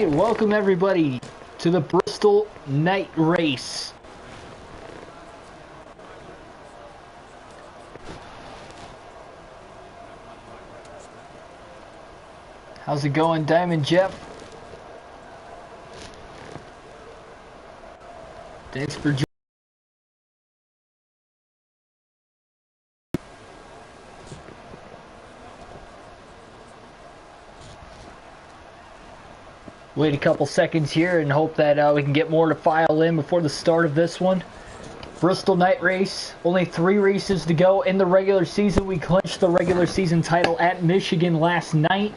Alright, welcome everybody to the Bristol night race. How's it going, Diamond Jeff? Thanks for joining. Wait a couple seconds here and hope that we can get more to file in before the start of this one. Bristol night race, only 3 races to go in the regular season. We clinched the regular season title at Michigan last night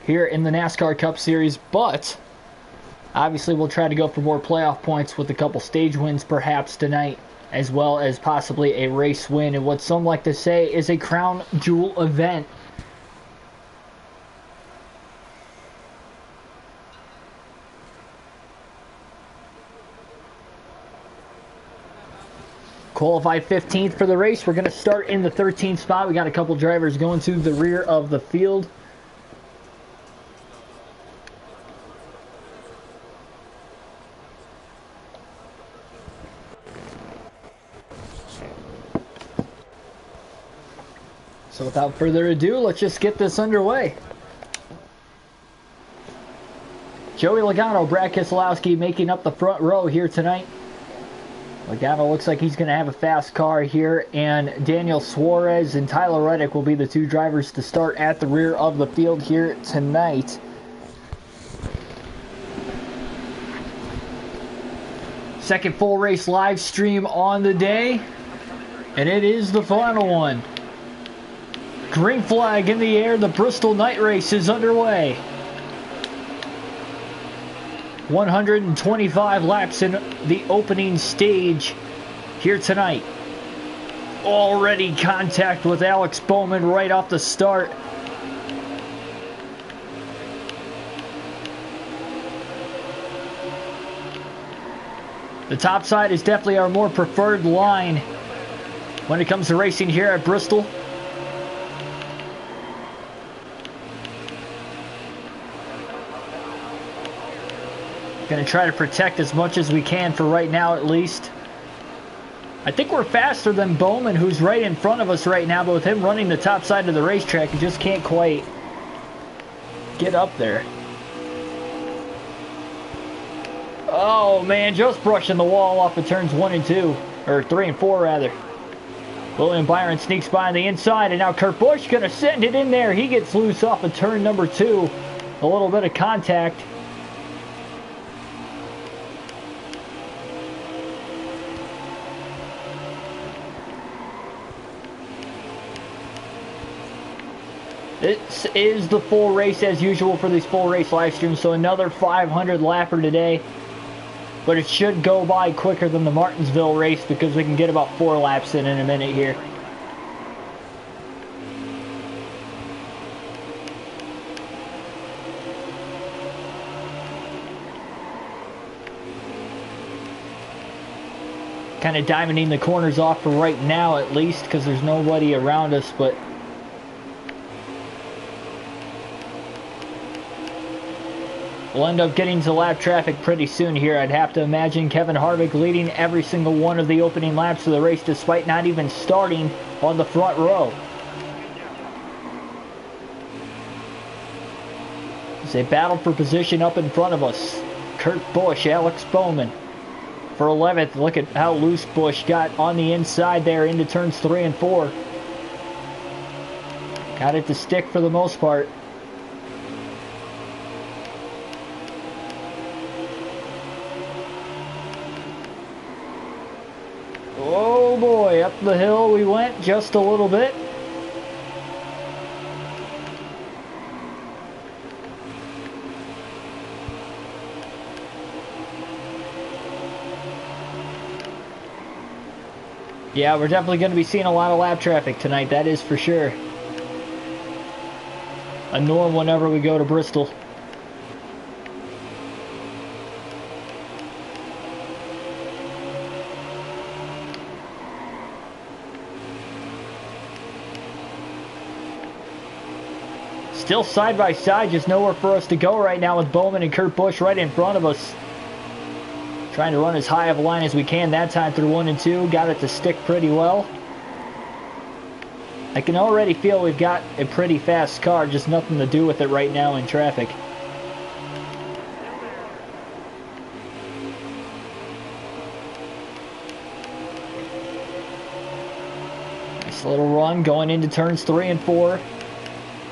here in the NASCAR Cup Series, but obviously we'll try to go for more playoff points with a couple stage wins perhaps tonight, as well as possibly a race win and what some like to say is a crown jewel event. Qualified 15th for the race. We're going to start in the 13th spot. We got a couple drivers going to the rear of the field. So without further ado, let's just get this underway. Joey Logano, Brad Keselowski making up the front row here tonight. Logano looks like he's going to have a fast car here, and Daniel Suarez and Tyler Reddick will be the 2 drivers to start at the rear of the field here tonight. Second full race live stream on the day, and it is the final one. Green flag in the air, the Bristol night race is underway. 125 laps in the opening stage here tonight. Already contact with Alex Bowman right off the start. The top side is definitely our more preferred line when it comes to racing here at Bristol. Going to try to protect as much as we can for right now, at least. I think we're faster than Bowman, who's right in front of us right now, but with him running the top side of the racetrack, he just can't quite get up there. Oh man, just brushing the wall off of turns 1 and 2, or 3 and 4 rather. William Byron sneaks by on the inside, and now Kurt Busch going to send it in there. He gets loose off of turn number 2. A little bit of contact. This is the full race as usual for these full race live streams, so another 500 lapper today. But it should go by quicker than the Martinsville race because we can get about 4 laps in a minute here. Kind of diamonding the corners off for right now at least because there's nobody around us, but we'll end up getting to lap traffic pretty soon here. I'd have to imagine Kevin Harvick leading every single one of the opening laps of the race despite not even starting on the front row. As they battle for position up in front of us. Kurt Busch, Alex Bowman for 11th. Look at how loose Busch got on the inside there into turns 3 and 4. Got it to stick for the most part. Oh boy, up the hill we went just a little bit. Yeah, we're definitely going to be seeing a lot of lap traffic tonight, that is for sure. A norm whenever we go to Bristol. Still side by side, just nowhere for us to go right now with Bowman and Kurt Busch right in front of us. Trying to run as high of a line as we can that time through 1 and 2. Got it to stick pretty well. I can already feel we've got a pretty fast car, just nothing to do with it right now in traffic. Nice little run going into turns 3 and 4.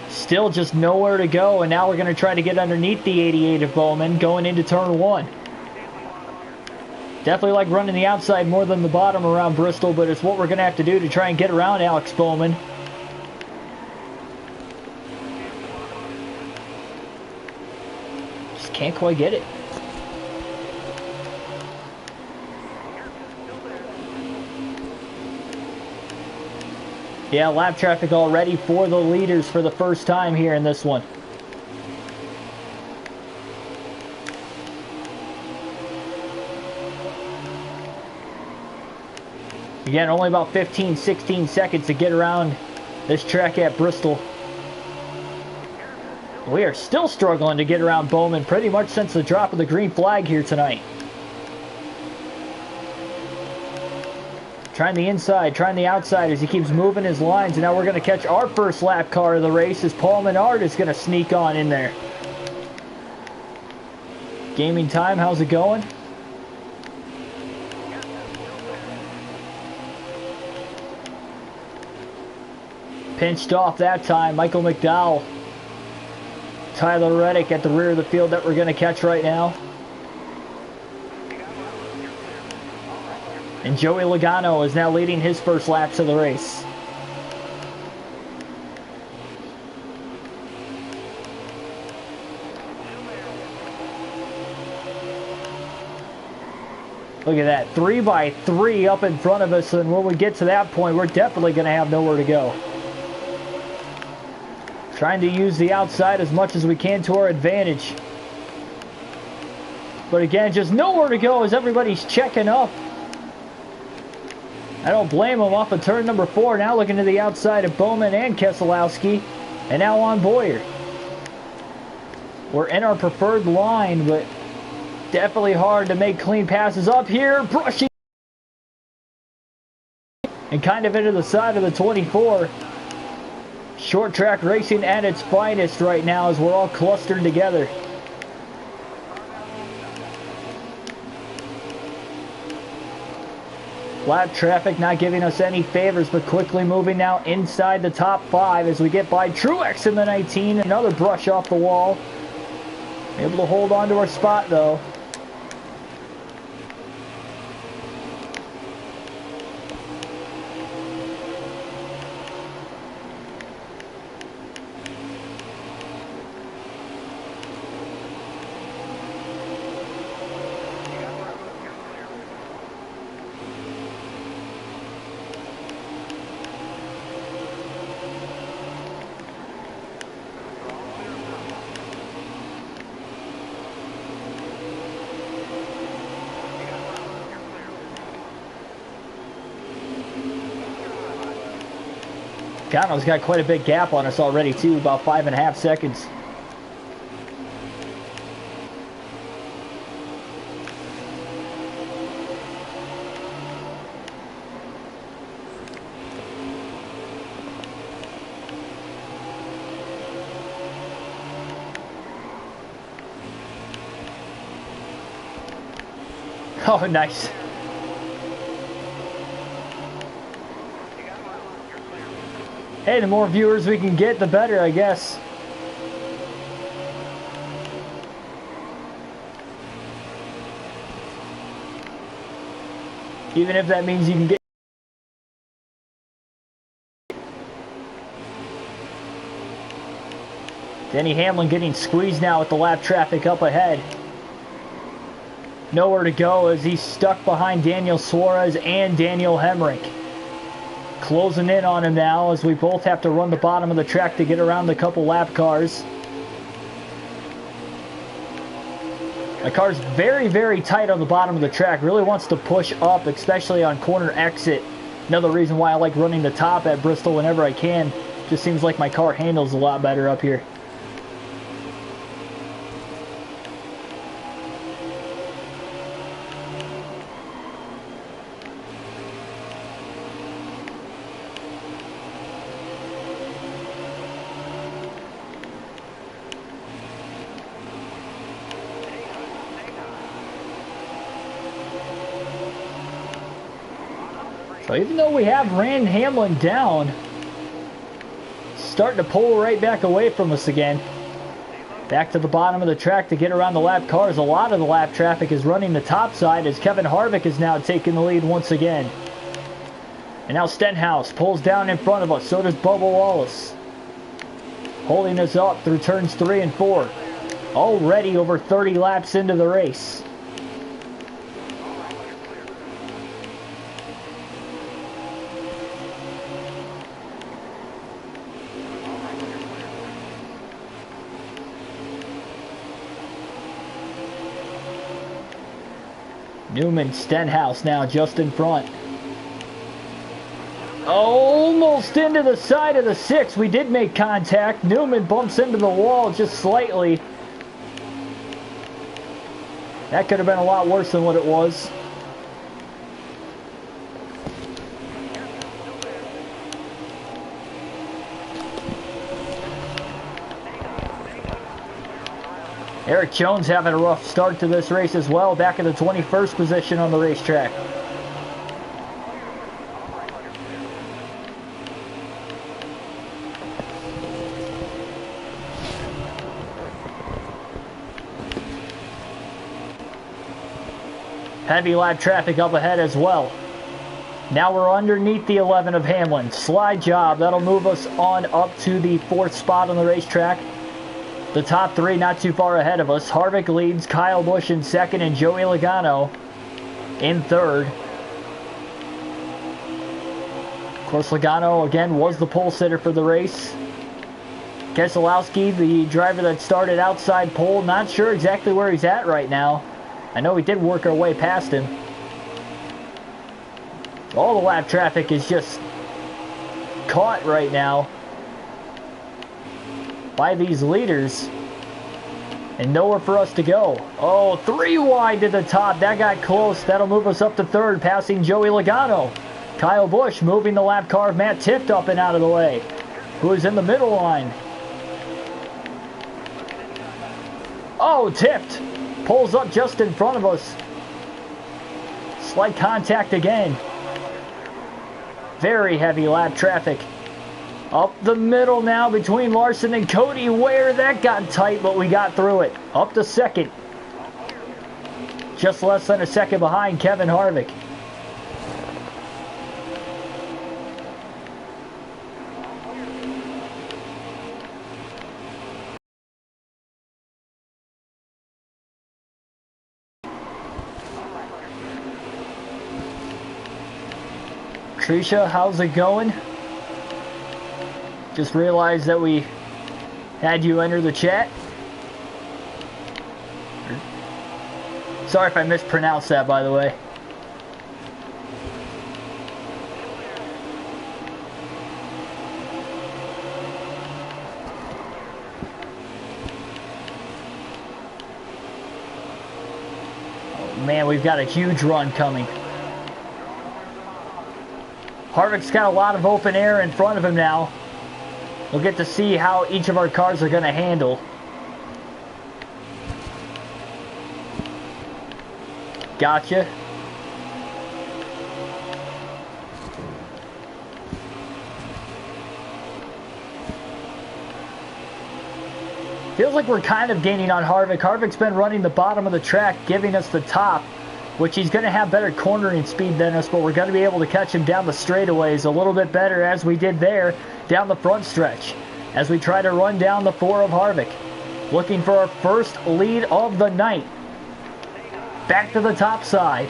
Still just nowhere to go, and now we're going to try to get underneath the 88 of Bowman going into turn 1. Definitely like running the outside more than the bottom around Bristol, but it's what we're going to have to do to try and get around Alex Bowman. Just can't quite get it. Yeah, lap traffic already for the leaders for the first time here in this one. Again, only about 15, 16 seconds to get around this track at Bristol. We are still struggling to get around Bowman pretty much since the drop of the green flag here tonight. Trying the inside, trying the outside as he keeps moving his lines. And now we're going to catch our first lap car of the race as Paul Menard is going to sneak on in there. Gaming time, how's it going? Pinched off that time, Michael McDowell. Tyler Reddick at the rear of the field that we're going to catch right now. And Joey Logano is now leading his first laps of the race. Look at that, 3 by 3 up in front of us, and when we get to that point, we're definitely going to have nowhere to go. Trying to use the outside as much as we can to our advantage. But again, just nowhere to go as everybody's checking up. I don't blame them off of turn number 4. Now looking to the outside of Bowman and Keselowski. And now on Boyer. We're in our preferred line, but definitely hard to make clean passes up here. Brushing. And kind of into the side of the 24. Short track racing at its finest right now as we're all clustered together. Lap traffic not giving us any favors, but quickly moving now inside the top 5 as we get by Truex in the 19. Another brush off the wall. Able to hold on to our spot though. Gano's got quite a big gap on us already too, about 5.5 seconds. Oh, nice. Hey, the more viewers we can get, the better, I guess. Even if that means you can get... Denny Hamlin getting squeezed now with the lap traffic up ahead. Nowhere to go as he's stuck behind Daniel Suarez and Daniel Hemrick. Closing in on him now as we both have to run the bottom of the track to get around the couple lap cars. My car's very, very tight on the bottom of the track. Really wants to push up, especially on corner exit. Another reason why I like running the top at Bristol whenever I can. Just seems like my car handles a lot better up here. So even though we have ran Hamlin down, starting to pull right back away from us again. Back to the bottom of the track to get around the lap cars. A lot of the lap traffic is running the top side as Kevin Harvick is now taking the lead once again. And now Stenhouse pulls down in front of us. So does Bubba Wallace. Holding us up through turns 3 and 4. Already over 30 laps into the race. Newman, Stenhouse now just in front. Almost into the side of the 6. We did make contact. Newman bumps into the wall just slightly. That could have been a lot worse than what it was. Eric Jones having a rough start to this race as well, back in the 21st position on the racetrack. Heavy lap traffic up ahead as well. Now we're underneath the 11 of Hamlin. Slide job, that'll move us on up to the 4th spot on the racetrack. The top 3 not too far ahead of us. Harvick leads, Kyle Busch in 2nd, and Joey Logano in 3rd. Of course, Logano again was the pole sitter for the race. Keselowski, the driver that started outside pole, not sure exactly where he's at right now. I know we did work our way past him. All the lap traffic is just caught right now by these leaders, and nowhere for us to go. Oh, 3 wide to the top. That got close. That'll move us up to 3rd, passing Joey Logano. Kyle Busch moving the lap car of Matt Tift up and out of the way, who is in the middle line. Oh, Tift pulls up just in front of us. Slight contact again. Very heavy lap traffic. Up the middle now between Larson and Cody Ware. That got tight, but we got through it. Up to 2nd. Just less than a second behind Kevin Harvick. Trisha, how's it going? Just realized that we had you enter the chat. Sorry if I mispronounced that, by the way. Oh, man, we've got a huge run coming. Harvick's got a lot of open air in front of him now. We'll get to see how each of our cars are going to handle. Gotcha. Feels like we're kind of gaining on Harvick. Harvick's been running the bottom of the track, giving us the top, which he's going to have better cornering speed than us, but we're going to be able to catch him down the straightaways a little bit better, as we did there down the front stretch, as we try to run down the 4 of Harvick. Looking for our first lead of the night. Back to the top side.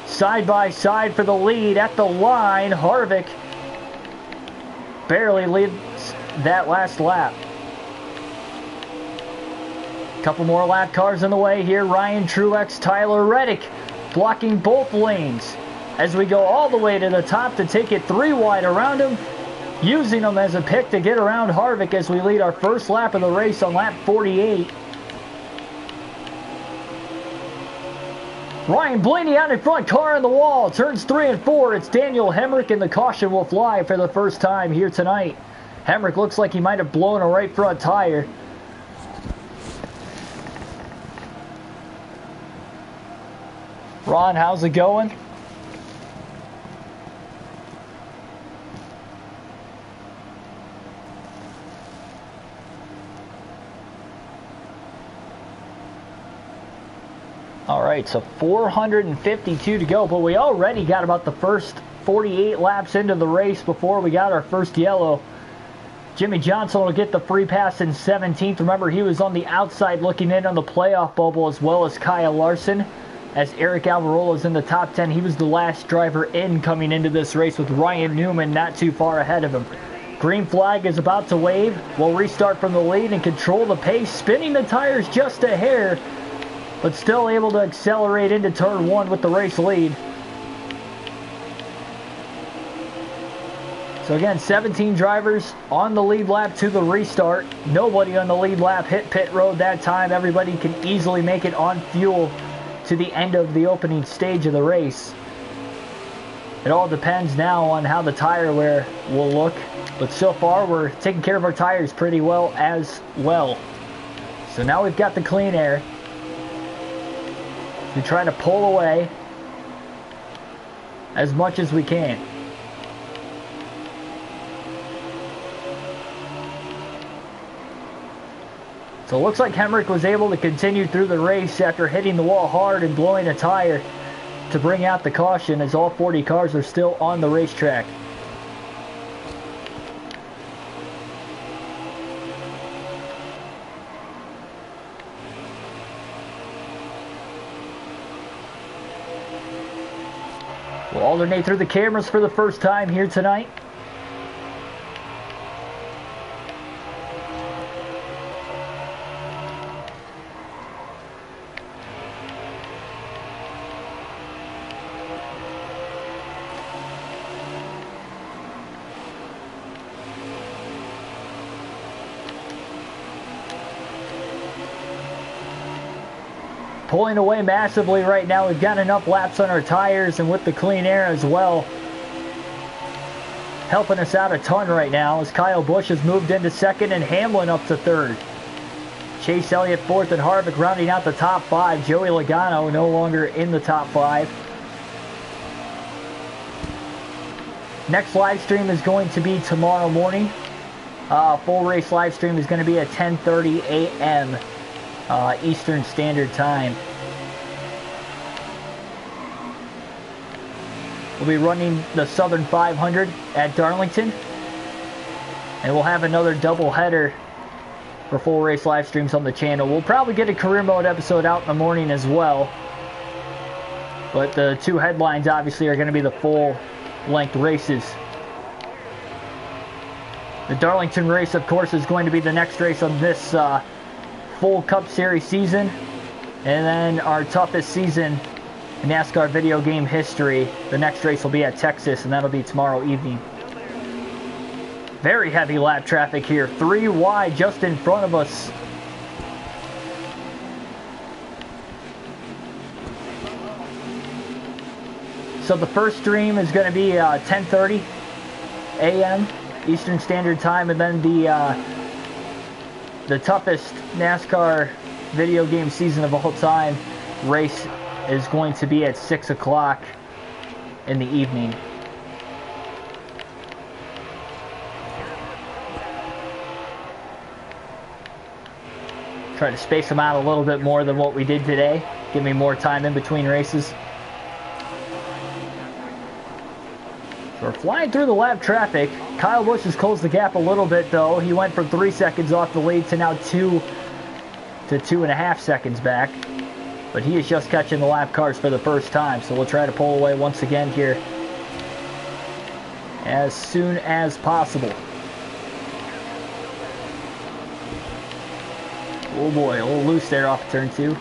Side by side for the lead at the line. Harvick barely leads that last lap. Couple more lap cars in the way here. Ryan Truex, Tyler Reddick blocking both lanes as we go all the way to the top to take it 3 wide around him, using them as a pick to get around Harvick as we lead our first lap of the race on lap 48. Ryan Blaney out in front, car on the wall. Turns 3 and 4. It's Daniel Hemrick, and the caution will fly for the first time here tonight. Hemrick looks like he might have blown a right front tire. Ron, how's it going? All right, so 452 to go, but we already got about the first 48 laps into the race before we got our first yellow. Jimmy Johnson will get the free pass in 17th. Remember, he was on the outside looking in on the playoff bubble, as well as Kyle Larson. As Eric Alvarola is in the top 10, he was the last driver in coming into this race, with Ryan Newman not too far ahead of him. Green flag is about to wave. We'll restart from the lead and control the pace, spinning the tires just a hair, but still able to accelerate into turn 1 with the race lead. So again, 17 drivers on the lead lap to the restart. Nobody on the lead lap hit pit road that time. Everybody can easily make it on fuel to the end of the opening stage of the race. It all depends now on how the tire wear will look, but so far we're taking care of our tires pretty well as well. So now we've got the clean air. We try to pull away as much as we can. So it looks like Hemrick was able to continue through the race after hitting the wall hard and blowing a tire to bring out the caution, as all 40 cars are still on the racetrack. We'll alternate through the cameras for the first time here tonight. Pulling away massively right now. We've got enough laps on our tires, and with the clean air as well, helping us out a ton right now, as Kyle Busch has moved into second and Hamlin up to third. Chase Elliott fourth, and Harvick rounding out the top 5. Joey Logano no longer in the top 5. Next live stream is going to be tomorrow morning. Full race live stream is going to be at 10:30 a.m. Eastern Standard Time. We'll be running the Southern 500 at Darlington, and we'll have another double header for full race live streams on the channel. We'll probably get a career mode episode out in the morning as well, but the two headlines obviously are going to be the full length races. The Darlington race, of course, is going to be the next race of this full Cup Series season, and then our toughest season in NASCAR video game history. The next race will be at Texas, and that'll be tomorrow evening. Very heavy lap traffic here, 3 wide just in front of us. So the first stream is going to be 10:30 a.m. Eastern Standard Time, and then the toughest NASCAR video game season of all time race is going to be at 6 o'clock in the evening. Try to space them out a little bit more than what we did today. Give me more time in between races. So we're flying through the lap traffic. Kyle Busch has closed the gap a little bit, though. He went from 3 seconds off the lead to now 2 to 2.5 seconds back. But he is just catching the lap cars for the first time, so we'll try to pull away once again here as soon as possible. Oh boy, a little loose there off turn 2.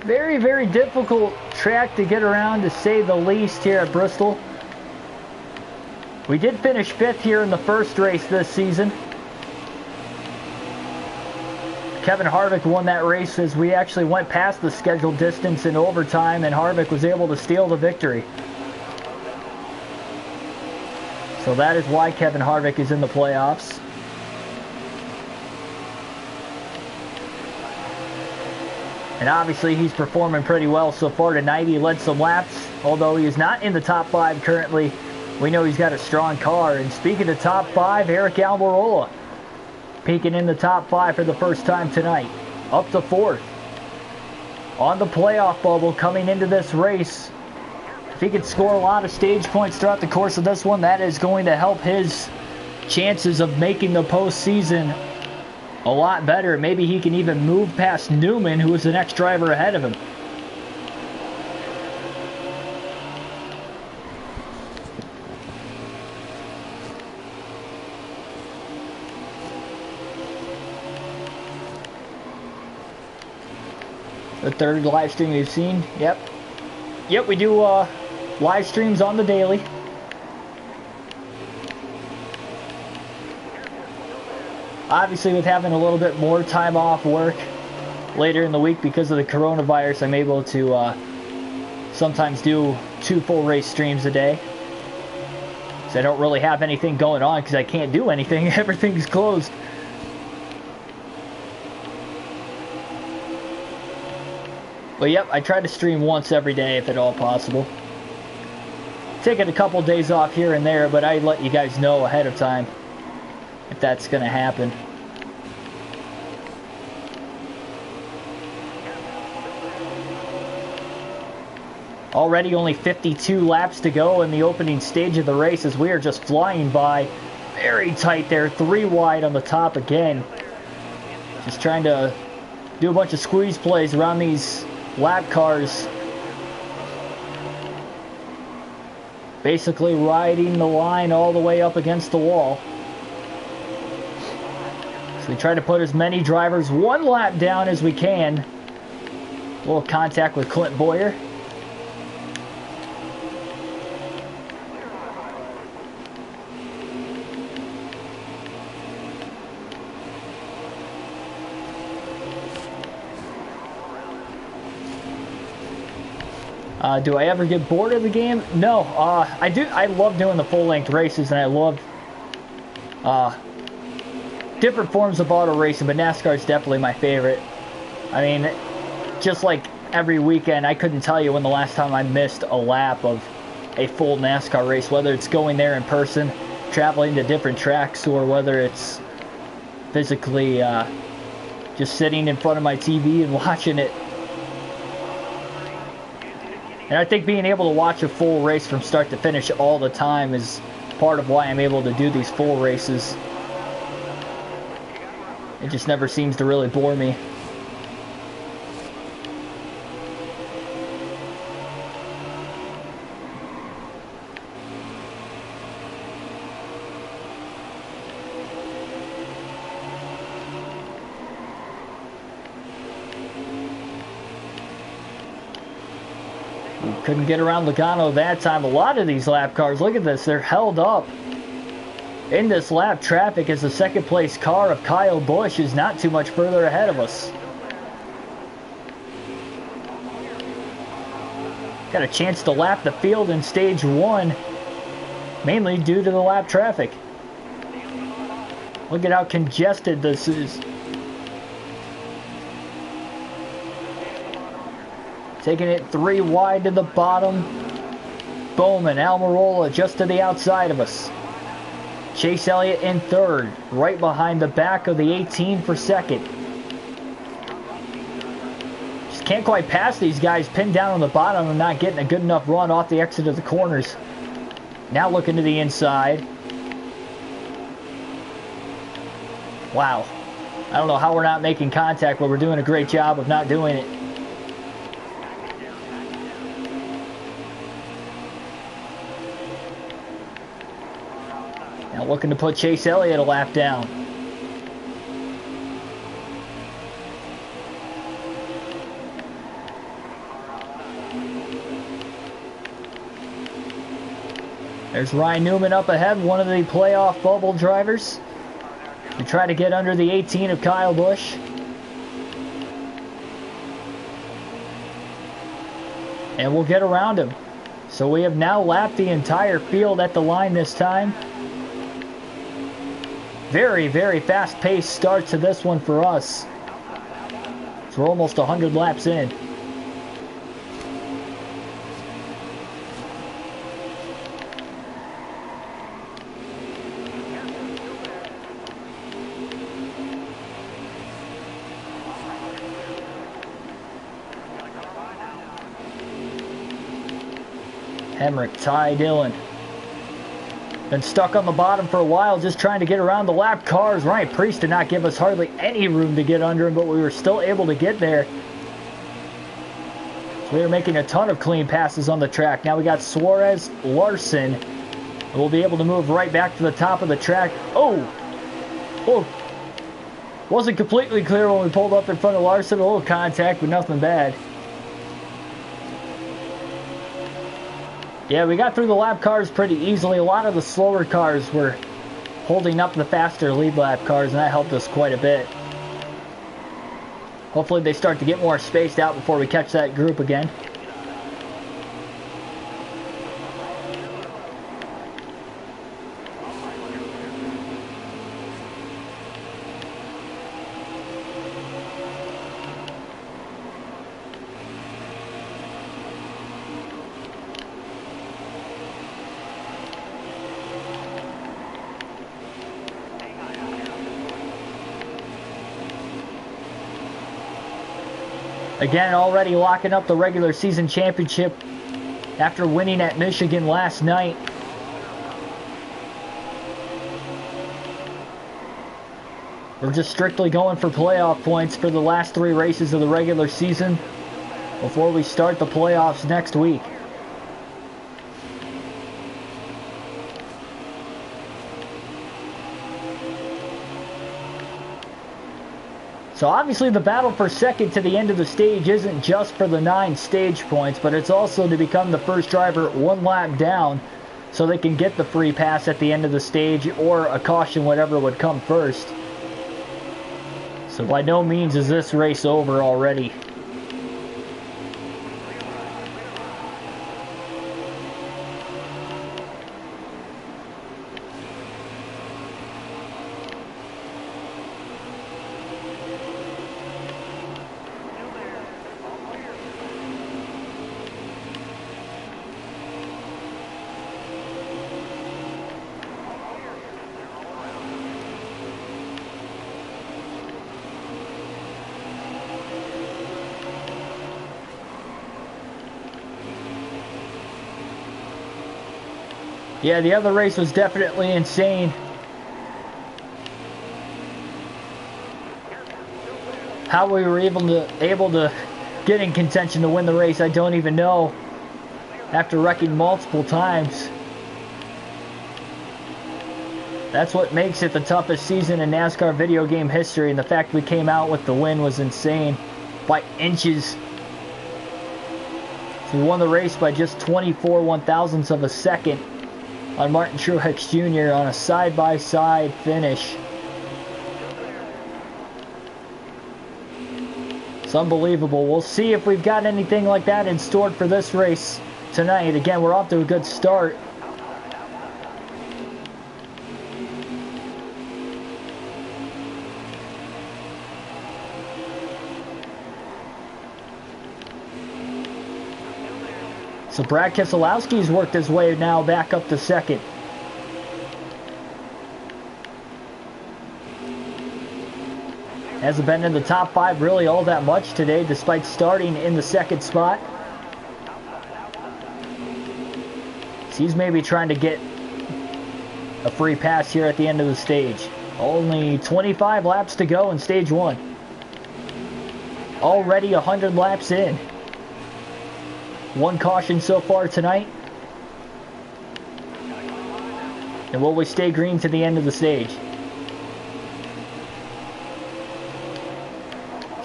Very, very difficult track to get around, to say the least, here at Bristol. We did finish 5th here in the first race this season. Kevin Harvick won that race, as we actually went past the scheduled distance in overtime, and Harvick was able to steal the victory. So that is why Kevin Harvick is in the playoffs. And obviously he's performing pretty well so far tonight. He led some laps, although he is not in the top 5 currently. We know he's got a strong car. And speaking of top 5, Eric Almirola peeking in the top 5 for the first time tonight. Up to 4th. On the playoff bubble coming into this race. If he can score a lot of stage points throughout the course of this one, that is going to help his chances of making the postseason a lot better. Maybe he can even move past Newman, who is the next driver ahead of him. The third live stream we've seen. Yep, we do live streams on the daily. Obviously, with having a little bit more time off work later in the week because of the coronavirus, I'm able to sometimes do 2 full race streams a day. So I don't really have anything going on because I can't do anything. Everything's closed. But yep, I try to stream once every day if at all possible. Taking a couple days off here and there, but I let you guys know ahead of time if that's going to happen. Already only 52 laps to go in the opening stage of the race as we are just flying by. Very tight there, 3 wide on the top again. Just trying to do a bunch of squeeze plays around these lap cars. Basically riding the line all the way up against the wall. So we try to put as many drivers 1 lap down as we can. A little contact with Clint Boyer. Do I ever get bored of the game? No. I do. I love doing the full-length races, and I love different forms of auto racing, but NASCAR is definitely my favorite. I mean, just like every weekend, I couldn't tell you when the last time I missed a lap of a full NASCAR race, whether it's going there in person, traveling to different tracks, or whether it's physically just sitting in front of my TV and watching it. And I think being able to watch a full race from start to finish all the time is part of why I'm able to do these full races. It just never seems to really bore me. Couldn't get around Logano that time. A lot of these lap cars, look at this, they're held up in this lap traffic as the second place car of Kyle Busch is not too much further ahead of us. Got a chance to lap the field in stage 1, mainly due to the lap traffic. Look at how congested this is. Taking it 3 wide to the bottom. Bowman, Almirola just to the outside of us. Chase Elliott in 3rd, right behind the back of the 18 for 2nd. Just can't quite pass these guys pinned down on the bottom and not getting a good enough run off the exit of the corners. Now looking to the inside. Wow. I don't know how we're not making contact, but we're doing a great job of not doing it. Now looking to put Chase Elliott a lap down. There's Ryan Newman up ahead, one of the playoff bubble drivers. We try to get under the 18 of Kyle Busch. And we'll get around him. So we have now lapped the entire field at the line this time. Very, very fast-paced start to this one for us. So We're almost 100 laps in. Hemrick, Ty Dillon. Been stuck on the bottom for a while just trying to get around the lap cars. Ryan Priest did not give us hardly any room to get under him, but we were still able to get there. So we were making a ton of clean passes on the track. Now we got Suarez, Larson. And we'll be able to move right back to the top of the track. Oh! Wasn't completely clear when we pulled up in front of Larson. A little contact, but nothing bad. Yeah, we got through the lap cars pretty easily. A lot of the slower cars were holding up the faster lead lap cars, and that helped us quite a bit. Hopefully they start to get more spaced out before we catch that group again. Again, already locking up the regular season championship after winning at Michigan last night. We're just strictly going for playoff points for the last 3 races of the regular season before we start the playoffs next week. So obviously the battle for second to the end of the stage isn't just for the 9 stage points, but it's also to become the first driver 1 lap down so they can get the free pass at the end of the stage or a caution, whatever would come first. So by no means is this race over already. Yeah, the other race was definitely insane. How we were able to get in contention to win the race, I don't even know. After wrecking multiple times. That's what makes it the toughest season in NASCAR video game history, and the fact we came out with the win was insane. By inches. So we won the race by just 24 1/1000ths of a second on Martin Truex Jr. on a side-by-side finish. It's unbelievable. We'll see if we've got anything like that in store for this race tonight. Again, we're off to a good start. So Brad Keselowski's worked his way now back up to second. Hasn't been in the top 5 really all that much today, despite starting in the second spot. So he's maybe trying to get a free pass here at the end of the stage. Only 25 laps to go in stage 1. Already 100 laps in. 1 caution so far tonight. And will we stay green to the end of the stage?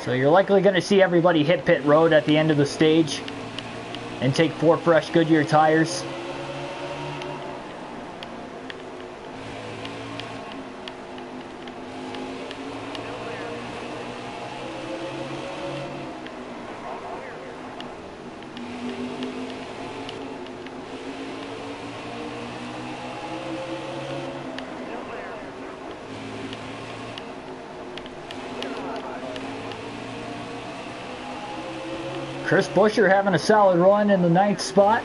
So you're likely going to see everybody hit pit road at the end of the stage and take 4 fresh Goodyear tires. Chris Buescher having a solid run in the 9th spot.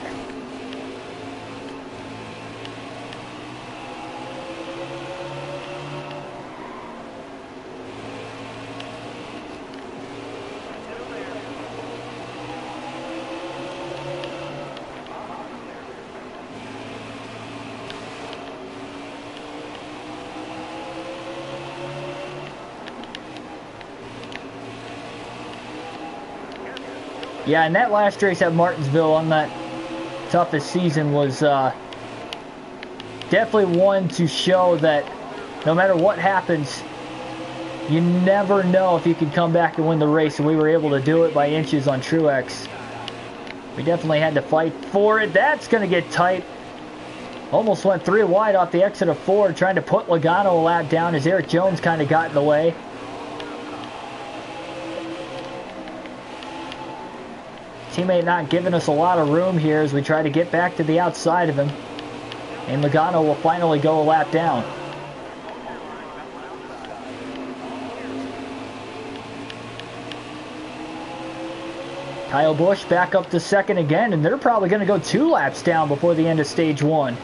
Yeah, and that last race at Martinsville on that toughest season was definitely one to show that no matter what happens, you never know if you can come back and win the race, and we were able to do it by inches on Truex. We definitely had to fight for it. That's going to get tight. Almost went 3 wide off the exit of 4, trying to put Logano a lap down as Eric Jones kind of got in the way. Teammate not giving us a lot of room here as we try to get back to the outside of him. And Logano will finally go a lap down. Kyle Busch back up to second again, and they're probably going to go 2 laps down before the end of stage 1.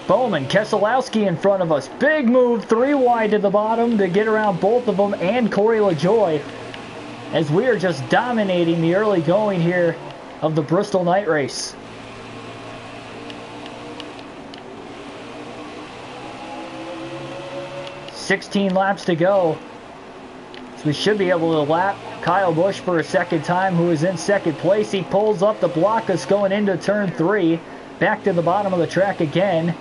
Bowman, Keselowski in front of us. Big move, 3 wide to the bottom to get around both of them and Corey LaJoie, as we are just dominating the early going here of the Bristol night race. "16 laps to go. So we should be able to lap Kyle Busch for a second time, who is in second place. He pulls up to block us going into turn 3. Back to the bottom of the track again.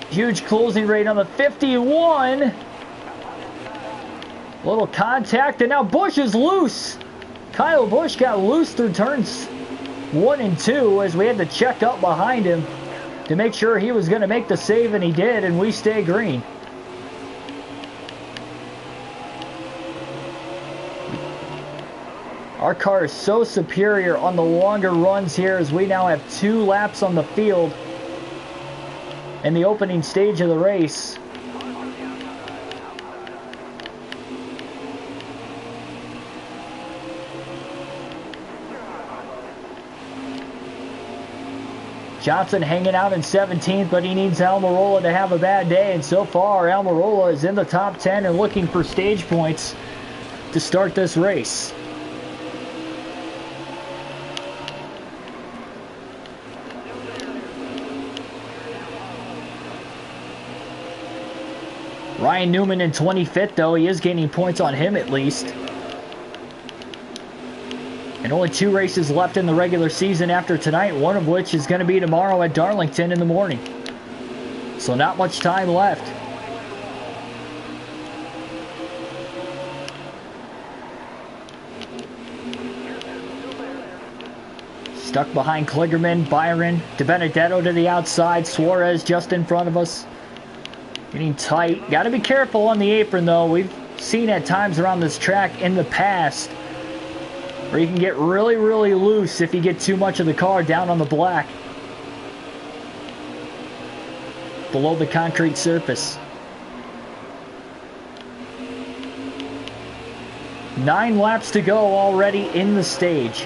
Huge closing rate on the 51. Little contact, and now Busch is loose. Kyle Busch got loose through turns 1 and 2 as we had to check up behind him to make sure he was going to make the save, and he did, and we stay green. Our car is so superior on the longer runs here, as we now have 2 laps on the field in the opening stage of the race. Johnson hanging out in 17th, but he needs Almirola to have a bad day, and so far Almirola is in the top 10 and looking for stage points to start this race. Ryan Newman in 25th, though. He is gaining points on him at least. And only 2 races left in the regular season after tonight, one of which is going to be tomorrow at Darlington in the morning. So not much time left. Stuck behind Kligerman, Byron, DiBenedetto to the outside, Suarez just in front of us. Getting tight. Got to be careful on the apron, though. We've seen at times around this track in the past where you can get really, really loose if you get too much of the car down on the black, below the concrete surface. 9 laps to go already in the stage.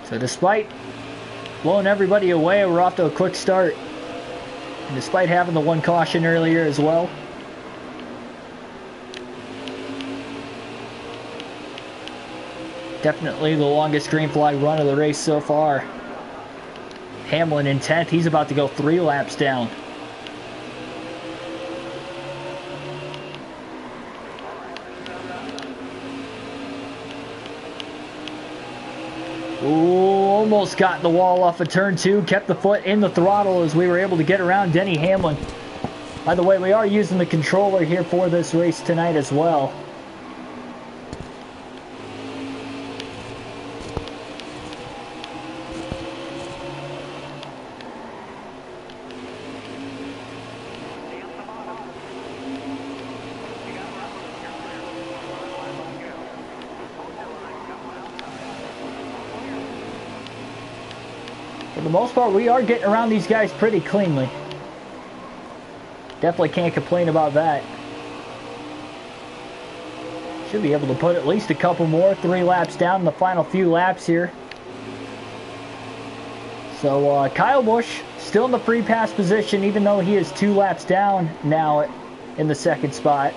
So despite blowing everybody away, we're off to a quick start. And despite having the 1 caution earlier as well. Definitely the longest green flag run of the race so far. Hamlin in 10th. He's about to go 3 laps down. Ooh, almost got the wall off of turn 2. Kept the foot in the throttle as we were able to get around Denny Hamlin. By the way, we are using the controller here for this race tonight as well. For the most part, we are getting around these guys pretty cleanly. Definitely can't complain about that. Should be able to put at least a couple more. 3 laps down in the final few laps here. So Kyle Busch still in the free pass position, even though he is 2 laps down now in the second spot.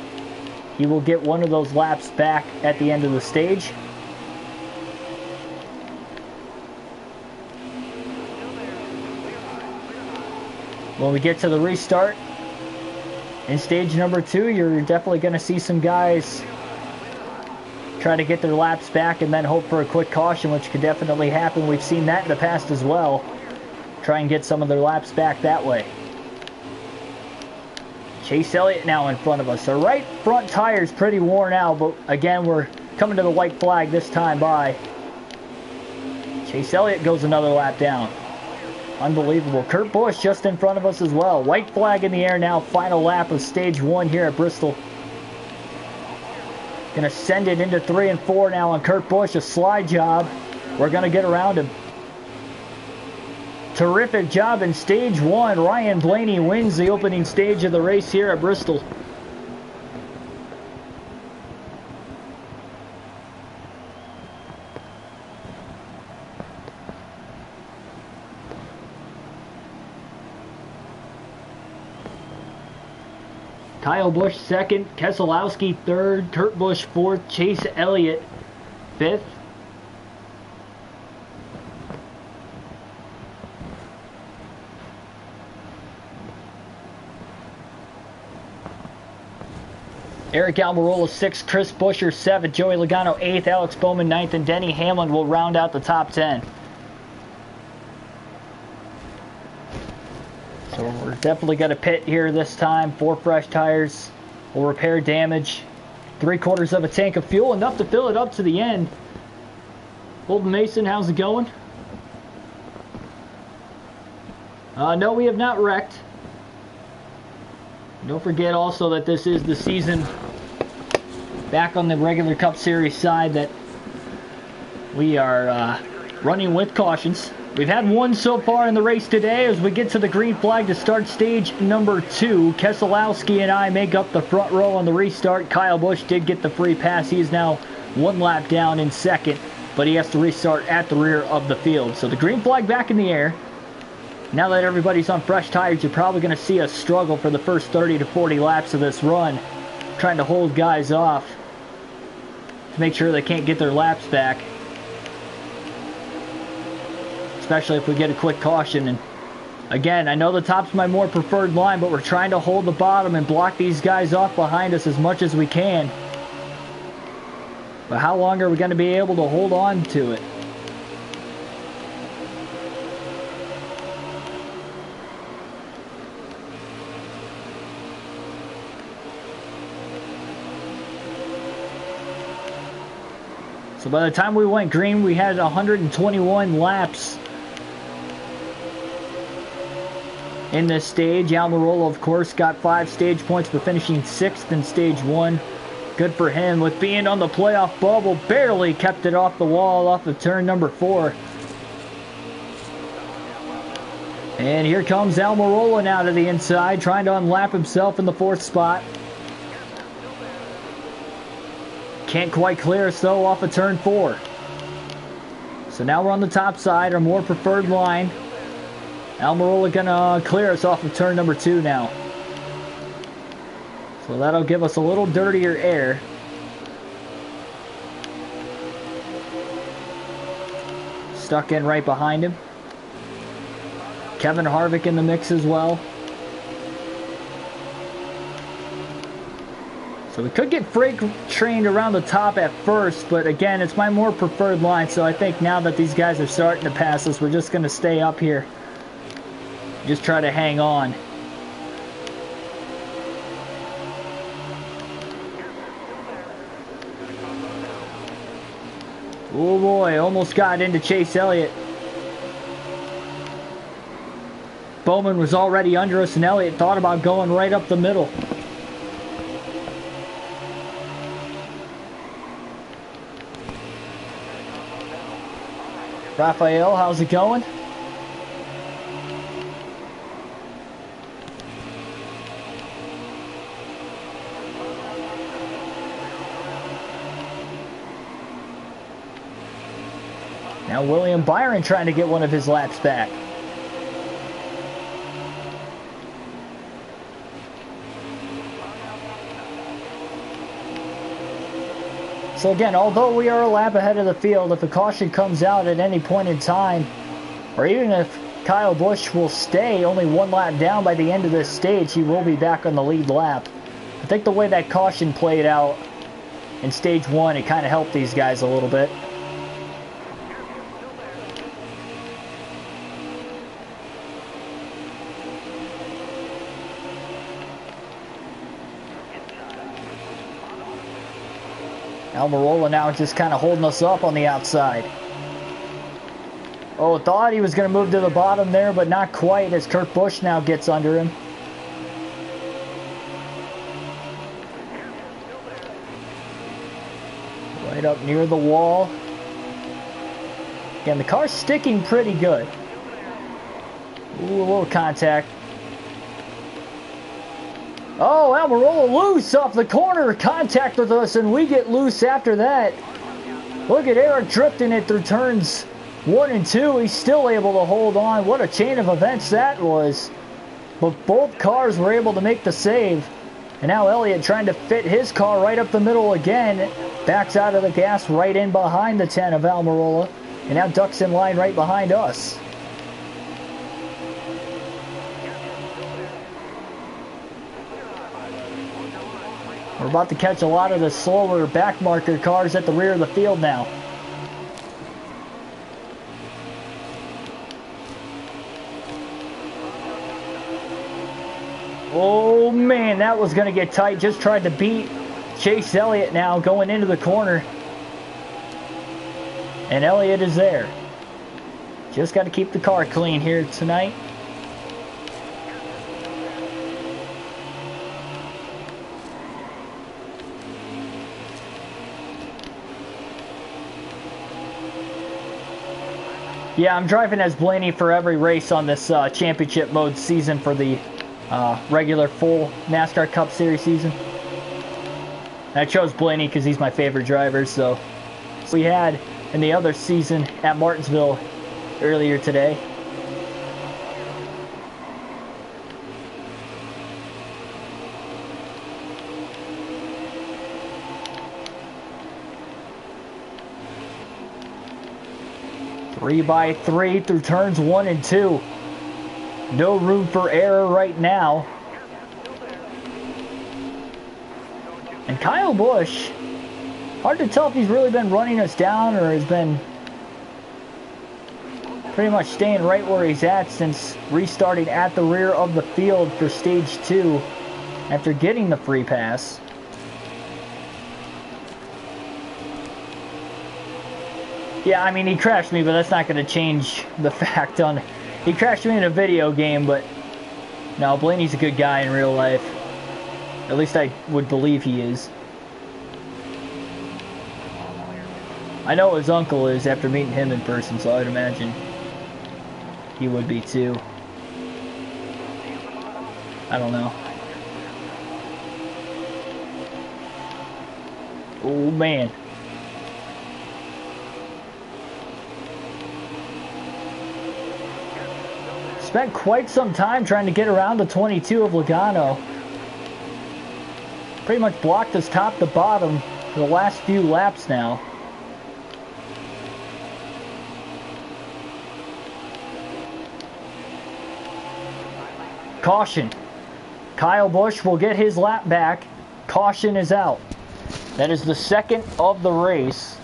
He will get one of those laps back at the end of the stage. When we get to the restart in stage number 2, you're definitely going to see some guys try to get their laps back and then hope for a quick caution, which could definitely happen. We've seen that in the past as well. Try and get some of their laps back that way. Chase Elliott now in front of us. Our right front tire is pretty worn out, but again, we're coming to the white flag this time by. Chase Elliott goes another lap down. Unbelievable. Kurt Busch just in front of us as well. White flag in the air now. Final lap of stage 1 here at Bristol. Gonna send it into 3 and 4 now on Kurt Busch. A slide job. We're gonna get around him. Terrific job in stage 1. Ryan Blaney wins the opening stage of the race here at Bristol. Kyle Busch second, Keselowski third, Kurt Busch fourth, Chase Elliott fifth. Eric Almirola 6th, Chris Buescher 7th, Joey Logano 8th, Alex Bowman 9th, and Denny Hamlin will round out the top 10. So we're definitely going to pit here this time. 4 fresh tires will repair damage. 3/4 of a tank of fuel, enough to fill it up to the end. Holden Mason, how's it going? No, we have not wrecked. Don't forget also that this is the season back on the regular Cup Series side that we are running with cautions. We've had one so far in the race today as we get to the green flag to start stage number 2. Keselowski and I make up the front row on the restart. Kyle Busch did get the free pass. He is now 1 lap down in second, but he has to restart at the rear of the field. So the green flag back in the air. Now that everybody's on fresh tires, you're probably going to see us struggle for the first 30 to 40 laps of this run, trying to hold guys off to make sure they can't get their laps back, especially if we get a quick caution. And again, I know the top's my more preferred line, but we're trying to hold the bottom and block these guys off behind us as much as we can. But how long are we going to be able to hold on to it? So by the time we went green, we had 121 laps in this stage. Almirola, of course, got 5 stage points for finishing 6th in stage 1. Good for him with being on the playoff bubble. Barely kept it off the wall off of turn number 4. And here comes Almirola now to the inside, trying to unlap himself in the 4th spot. Can't quite clear us though off of turn 4. So now we're on the top side, our more preferred line. Almirola gonna clear us off of turn number 2 now. So that'll give us a little dirtier air. Stuck in right behind him. Kevin Harvick in the mix as well. So we could get freight trained around the top at first, but again, it's my more preferred line, so I think now that these guys are starting to pass us, we're just going to stay up here. Just try to hang on. Oh boy, almost got into Chase Elliott. Bowman was already under us, and Elliott thought about going right up the middle. Raphael, how's it going? Now William Byron trying to get one of his laps back. So again, although we are a lap ahead of the field, if a caution comes out at any point in time, or even if Kyle Busch will stay only one lap down by the end of this stage, he will be back on the lead lap. I think the way that caution played out in stage one, it kind of helped these guys a little bit. Almirola now just kind of holding us up on the outside. Oh, thought he was going to move to the bottom there, but not quite as Kurt Busch now gets under him. Right up near the wall. Again, the car's sticking pretty good. Ooh, a little contact. Oh, Almirola loose off the corner, contact with us, and we get loose after that. Look at Eric drifting it through turns 1 and 2. He's still able to hold on. What a chain of events that was. But both cars were able to make the save. And now Elliott trying to fit his car right up the middle again. Backs out of the gas right in behind the 10 of Almirola. And now ducks in line right behind us. We're about to catch a lot of the slower back marker cars at the rear of the field now. Oh man, that was going to get tight. Just tried to beat Chase Elliott now going into the corner. And Elliott is there. Just got to keep the car clean here tonight. Yeah, I'm driving as Blaney for every race on this championship mode season for the regular full NASCAR Cup Series season. And I chose Blaney because he's my favorite driver, so we had in the other season at Martinsville earlier today. Three by three through turns 1 and 2. No room for error right now. And Kyle Busch, hard to tell if he's really been running us down or has been pretty much staying right where he's at since restarting at the rear of the field for stage 2 after getting the free pass. Yeah, I mean, he crashed me, but that's not going to change the fact on... He crashed me in a video game, but... No, Blaney's a good guy in real life. At least I would believe he is. I know his uncle is after meeting him in person, so I would imagine he would be too. I don't know. Oh, man. Spent quite some time trying to get around the 22 of Logano. Pretty much blocked us top to bottom for the last few laps now. Caution. Kyle Busch will get his lap back. Caution is out. That is the second of the race.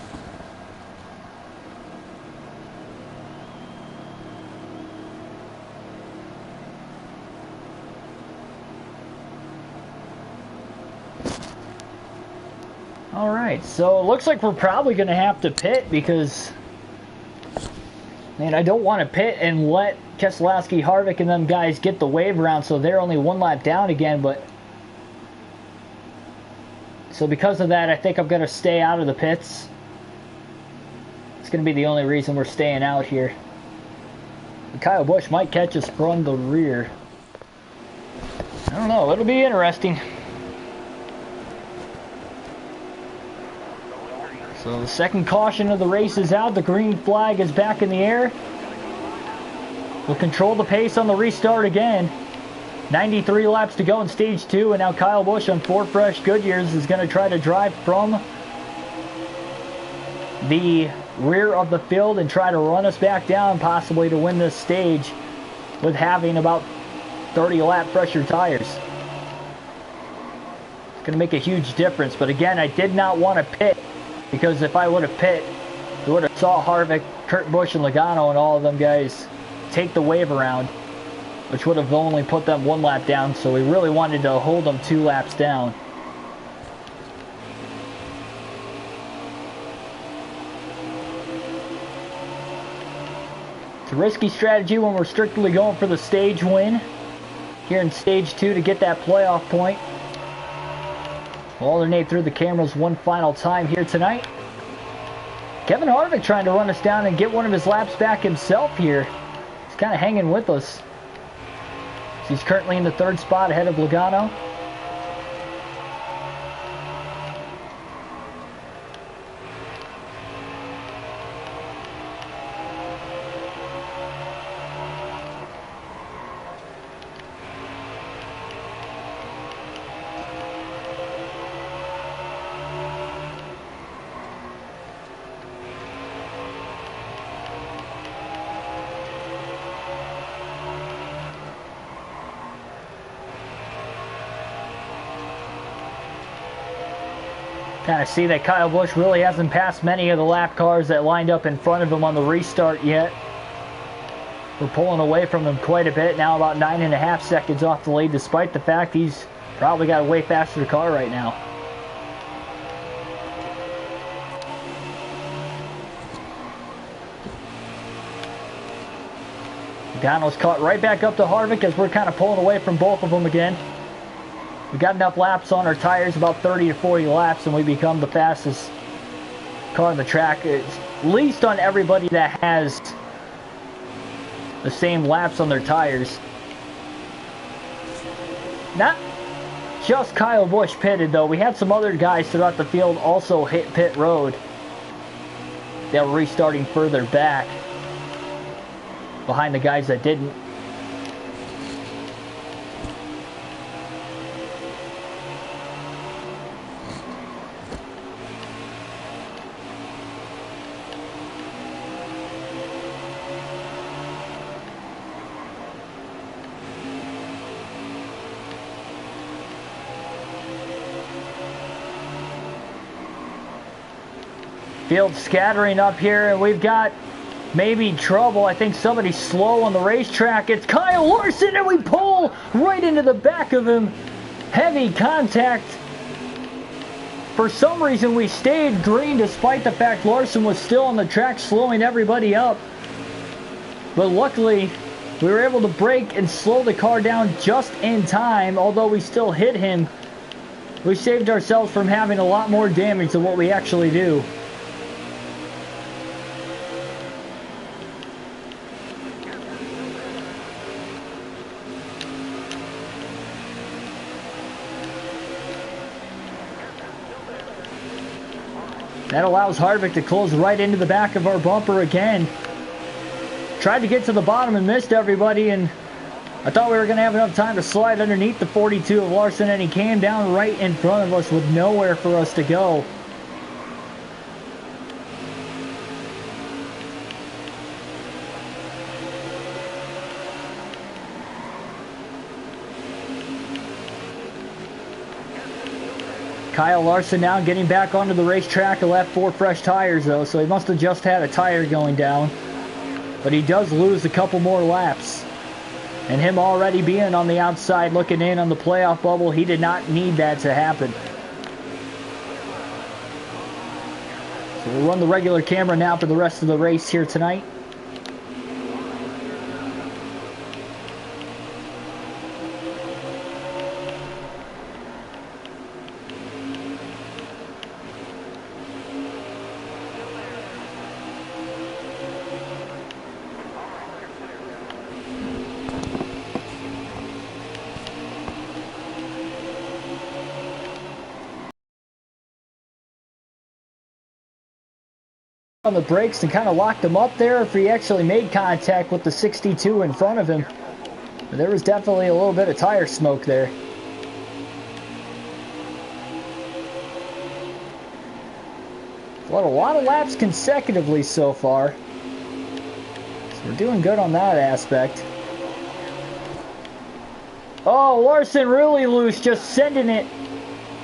Alright, so it looks like we're probably going to have to pit because, man, I don't want to pit and let Keselowski, Harvick, and them guys get the wave around so they're only one lap down again, but so because of that, I think I'm going to stay out of the pits. It's going to be the only reason we're staying out here. And Kyle Busch might catch us from the rear. I don't know, it'll be interesting. So the second caution of the race is out. The green flag is back in the air. We'll control the pace on the restart again. 93 laps to go in stage 2, and now Kyle Busch on 4 fresh Goodyears is going to try to drive from the rear of the field and try to run us back down, possibly to win this stage with having about 30 lap fresher tires. It's going to make a huge difference, but again, I did not want to pit, because if I would have pit, we would have saw Harvick, Kurt Busch, and Logano and all of them guys take the wave around, which would have only put them 1 lap down, so we really wanted to hold them 2 laps down. It's a risky strategy when we're strictly going for the stage win here in stage 2 to get that playoff point. We'll alternate through the cameras one final time here tonight. Kevin Harvick trying to run us down and get one of his laps back himself here. He's kind of hanging with us. He's currently in the 3rd spot ahead of Logano. Kind of see that Kyle Busch really hasn't passed many of the lap cars that lined up in front of him on the restart yet. We're pulling away from him quite a bit, now about 9.5 seconds off the lead, despite the fact he's probably got a way faster car right now. Logano's caught right back up to Harvick as we're kind of pulling away from both of them again. We got enough laps on our tires, about 30 to 40 laps, and we become the fastest car on the track, at least on everybody that has the same laps on their tires. Not just Kyle Busch pitted, though. We had some other guys throughout the field also hit pit road. They were restarting further back behind the guys that didn't. Field scattering up here, and we've got maybe trouble. I think somebody's slow on the racetrack. It's Kyle Larson, and we pull right into the back of him. Heavy contact. For some reason, we stayed green despite the fact Larson was still on the track, slowing everybody up. But luckily, we were able to brake and slow the car down just in time. Although we still hit him, we saved ourselves from having a lot more damage than what we actually do. That allows Harvick to close right into the back of our bumper again. Tried to get to the bottom and missed everybody, and I thought we were going to have enough time to slide underneath the 42 of Larson, and he came down right in front of us with nowhere for us to go. Kyle Larson now getting back onto the racetrack. He left 4 fresh tires though, so he must have just had a tire going down. But he does lose a couple more laps. And him already being on the outside looking in on the playoff bubble, he did not need that to happen. So we'll run the regular camera now for the rest of the race here tonight. on the brakes and kind of locked him up there, if he actually made contact with the 62 in front of him. But there was definitely a little bit of tire smoke there. Well, a lot of laps consecutively so far. So we're doing good on that aspect. Oh, Larson really loose, just sending it.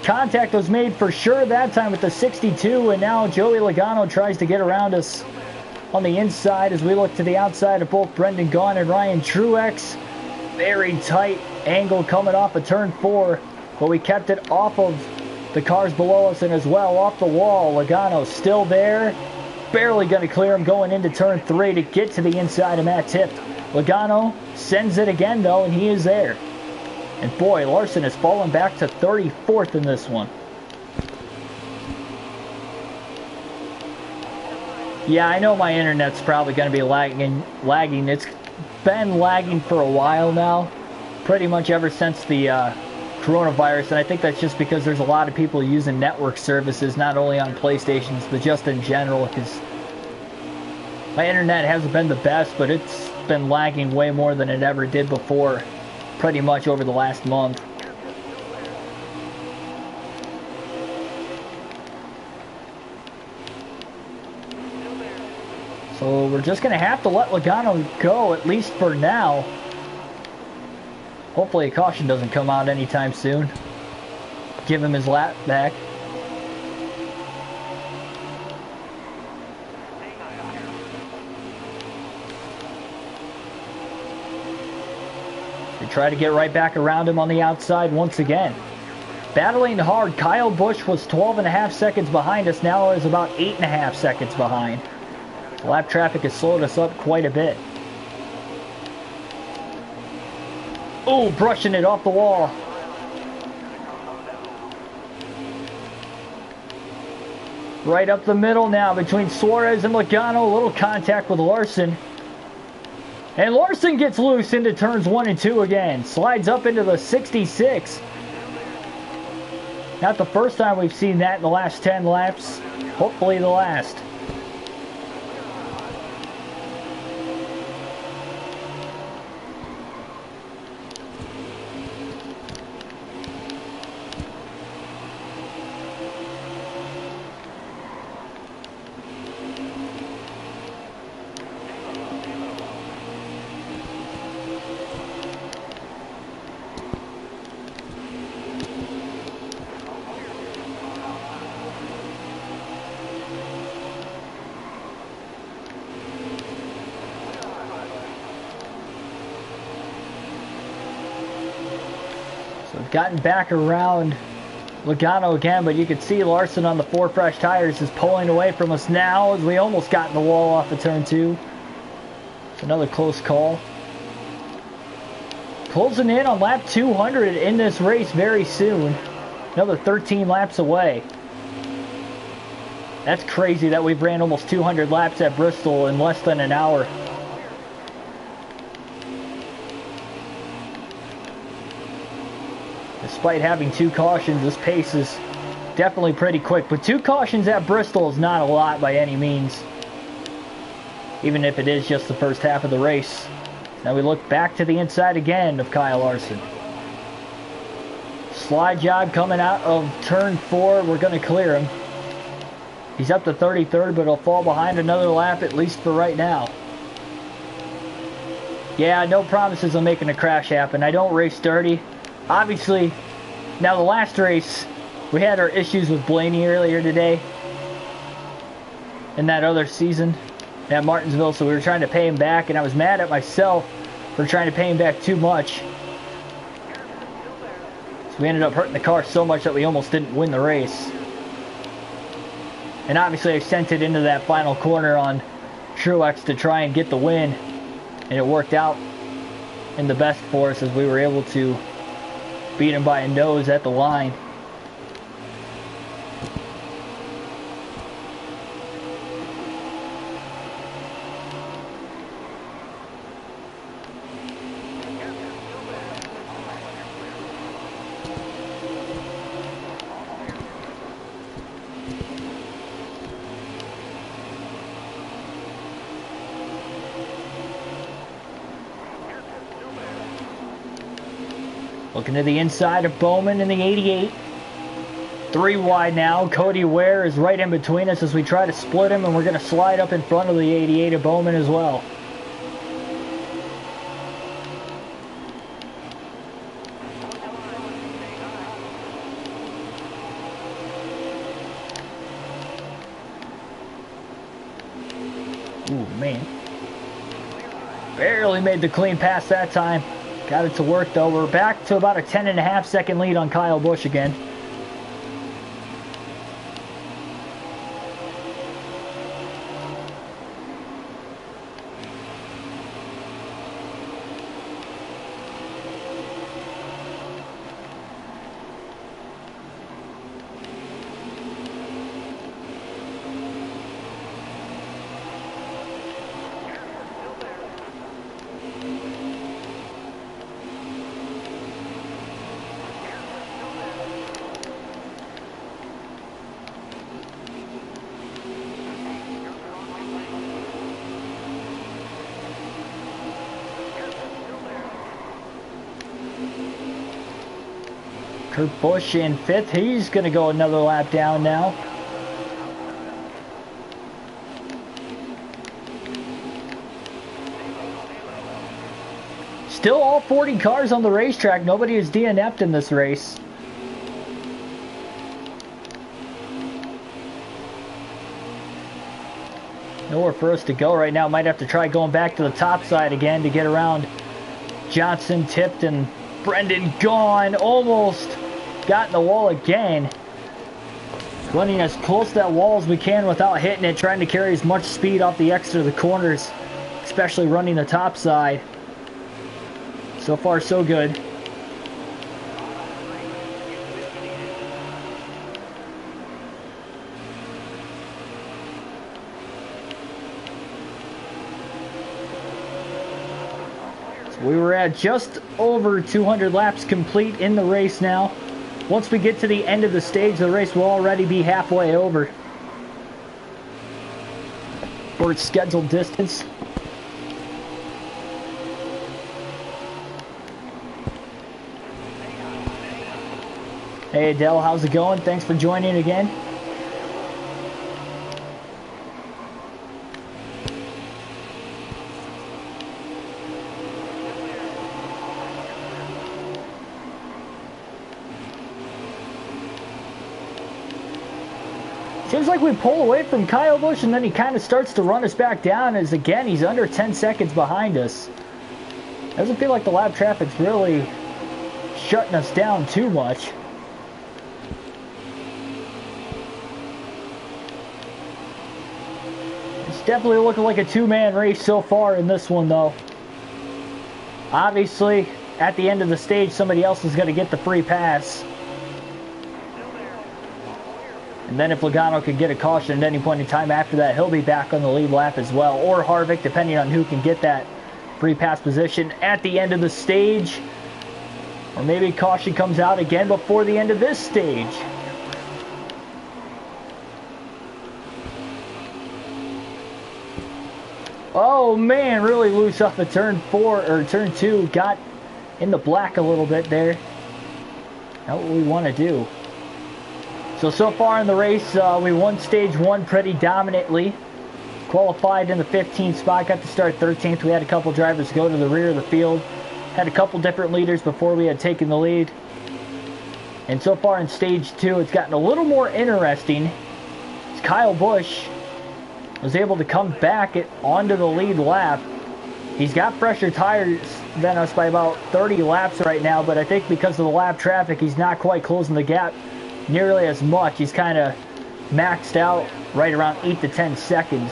Contact was made for sure that time with the 62, and now Joey Logano tries to get around us on the inside as we look to the outside of both Brendan Gaughan and Ryan Truex. Very tight angle coming off of turn 4, but we kept it off of the cars below us and as well off the wall. Logano still there, barely going to clear him going into turn 3 to get to the inside of Matt Tift. Logano sends it again though, and he is there. And boy, Larson has fallen back to 34th in this one. Yeah, I know my internet's probably going to be lagging. It's been lagging for a while now, pretty much ever since the coronavirus, and I think that's just because there's a lot of people using network services, not only on PlayStations, but just in general, because my internet hasn't been the best, but it's been lagging way more than it ever did before, pretty much over the last month. So we're just going to have to let Logano go, at least for now. Hopefully a caution doesn't come out anytime soon. Give him his lap back. They try to get right back around him on the outside once again. Battling hard, Kyle Busch was 12.5 seconds behind us, now is about 8.5 seconds behind. Lap traffic has slowed us up quite a bit. Oh, brushing it off the wall. Right up the middle now between Suarez and Logano. A little contact with Larson. And Larson gets loose into turns 1 and 2 again. Slides up into the 66. Not the first time we've seen that in the last 10 laps. Hopefully the last. We've gotten back around Logano again, but you can see Larson on the 4 fresh tires is pulling away from us now as we almost got in the wall off of turn 2. It's another close call. Closing in on lap 200 in this race very soon. Another 13 laps away. That's crazy that we've ran almost 200 laps at Bristol in less than an hour. Despite having 2 cautions, this pace is definitely pretty quick. But 2 cautions at Bristol is not a lot by any means, even if it is just the first half of the race. Now we look back to the inside again of Kyle Larson. Slide job coming out of turn 4. We're going to clear him. He's up to 33rd, but he'll fall behind another lap, at least for right now. Yeah, no promises of making a crash happen. I don't race dirty. Obviously, now the last race, we had our issues with Blaney earlier today in that other season at Martinsville, so we were trying to pay him back, and I was mad at myself for trying to pay him back too much. So we ended up hurting the car so much that we almost didn't win the race. And obviously I sent it into that final corner on Truex to try and get the win, and it worked out in the best for us as we were able to beat him by a nose at the line. Looking to the inside of Bowman in the 88. 3 wide now. Cody Ware is right in between us as we try to split him, and we're going to slide up in front of the 88 of Bowman as well. Ooh, man. Barely made the clean pass that time. Got it to work, though. We're back to about a 10.5 second lead on Kyle Busch again. Kurt Busch in 5th. He's going to go another lap down now. Still all 40 cars on the racetrack. Nobody is DNF'd in this race. Nowhere for us to go right now. Might have to try going back to the top side again to get around Johnson, Tipton, Brendan Gaughan. Almost got in the wall again. Running as close to that wall as we can without hitting it. Trying to carry as much speed off the exit of the corners. Especially running the top side. So far, so good. We were at just over 200 laps complete in the race now. Once we get to the end of the stage, the race will already be halfway over for its scheduled distance. Hey Adele, how's it going? Thanks for joining again. Seems like we pull away from Kyle Busch and then he kind of starts to run us back down as again he's under 10 seconds behind us. Doesn't feel like the lap traffic's really shutting us down too much. It's definitely looking like a two-man race so far in this one though. Obviously at the end of the stage somebody else is going to get the free pass. And then if Logano could get a caution at any point in time after that, he'll be back on the lead lap as well. Or Harvick, depending on who can get that free pass position at the end of the stage. Or maybe caution comes out again before the end of this stage. Oh man, really loose off of turn 4 or turn 2. Got in the black a little bit there. Not what we want to do. So far in the race, we won stage 1 pretty dominantly. Qualified in the 15th spot, got to start 13th. We had a couple drivers go to the rear of the field. Had a couple different leaders before we had taken the lead. And so far in stage 2, it's gotten a little more interesting. Kyle Busch was able to come back onto the lead lap. He's got fresher tires than us by about 30 laps right now, but I think because of the lap traffic, he's not quite closing the gap nearly as much. He's kind of maxed out right around 8 to 10 seconds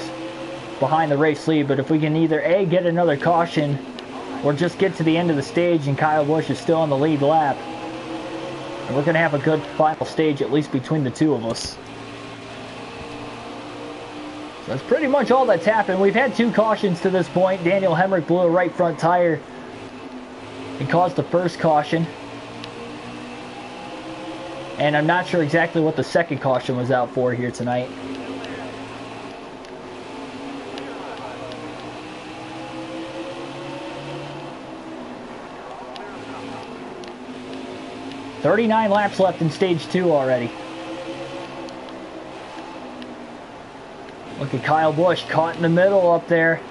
behind the race lead. But if we can either A, get another caution or just get to the end of the stage and Kyle Busch is still on the lead lap, we're going to have a good final stage at least between the two of us. So that's pretty much all that's happened. We've had 2 cautions to this point. Daniel Hemrick blew a right front tire and caused the first caution. And I'm not sure exactly what the second caution was out for here tonight. 39 laps left in stage 2 already. Look at Kyle Busch caught in the middle up there.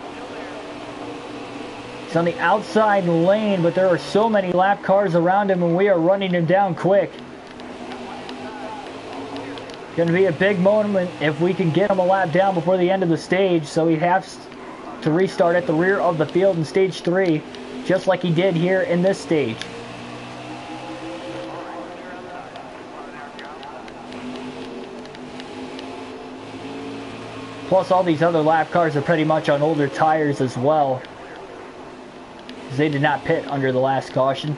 He's on the outside lane, but there are so many lap cars around him, and we are running him down quick. Going to be a big moment if we can get him a lap down before the end of the stage, so he has to restart at the rear of the field in stage 3, just like he did here in this stage. Plus, all these other lap cars are pretty much on older tires as well, because they did not pit under the last caution.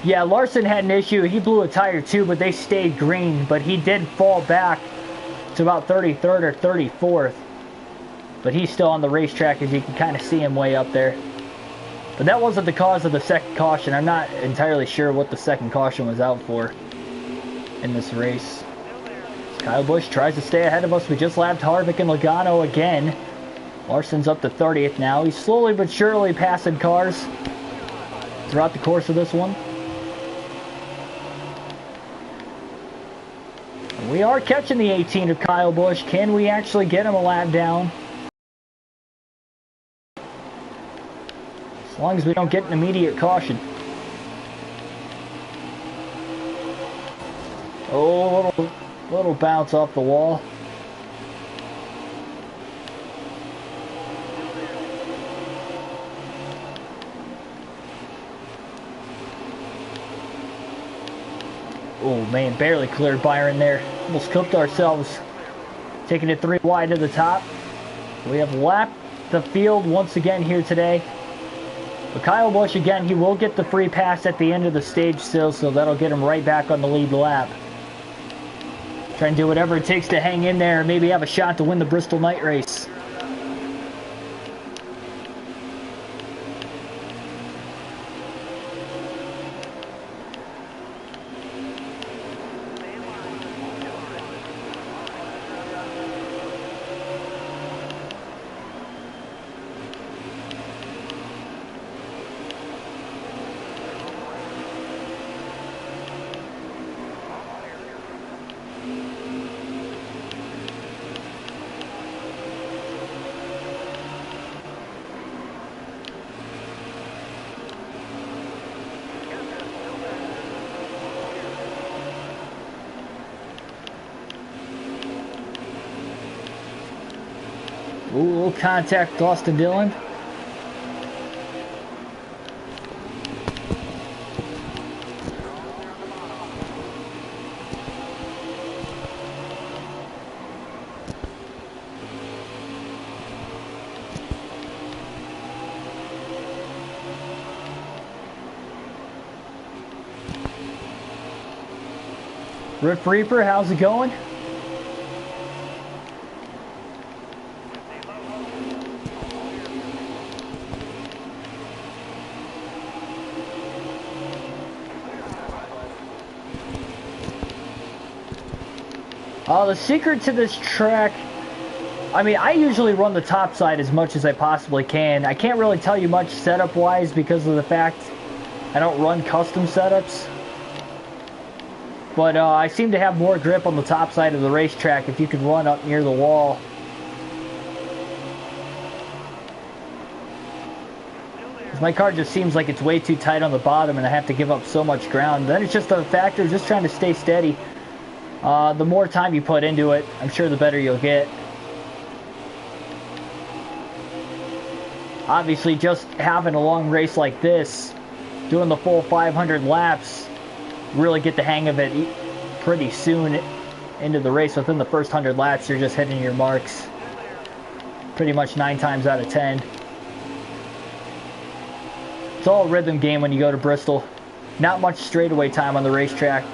Yeah, Larson had an issue. He blew a tire too, but they stayed green. But he did fall back to about 33rd or 34th. But he's still on the racetrack, as you can kind of see him way up there. But that wasn't the cause of the second caution. I'm not entirely sure what the second caution was out for in this race. Kyle Busch tries to stay ahead of us. We just lapped Harvick and Logano again. Larson's up to 30th now. He's slowly but surely passing cars throughout the course of this one. And we are catching the 18 of Kyle Busch. Can we actually get him a lap down? As long as we don't get an immediate caution. Oh, little bounce off the wall. Oh man, barely cleared Byron there. Almost cooked ourselves. Taking it 3 wide to the top. We have lapped the field once again here today. But Kyle Busch, again, he will get the free pass at the end of the stage still, so that'll get him right back on the lead lap. Try and do whatever it takes to hang in there and maybe have a shot to win the Bristol night race. Ooh, little contact, Austin Dillon. Rip Reaper, how's it going? The secret to this track, I mean, I usually run the top side as much as I possibly can. I can't really tell you much setup-wise because of the fact I don't run custom setups. But I seem to have more grip on the top side of the racetrack if you can run up near the wall. My car just seems like it's way too tight on the bottom and I have to give up so much ground. Then it's just a factor of just trying to stay steady. The more time you put into it, I'm sure the better you'll get. Obviously, just having a long race like this, doing the full 500 laps, really get the hang of it pretty soon into the race. Within the first 100 laps, you're just hitting your marks pretty much 9 times out of 10. It's all a rhythm game when you go to Bristol. Not much straightaway time on the racetrack.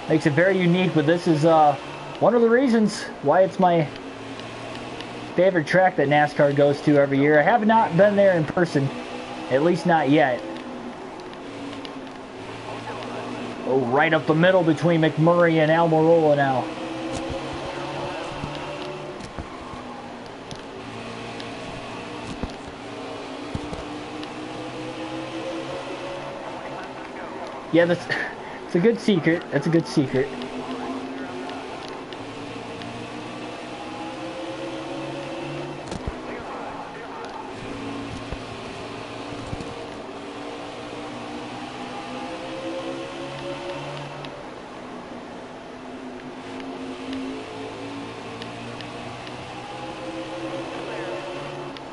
Makes it very unique, but this is one of the reasons why it's my favorite track that NASCAR goes to every year. I have not been there in person, at least not yet. Oh, right up the middle between McMurray and Almirola now. Yeah, that's it's a good secret. That's a good secret.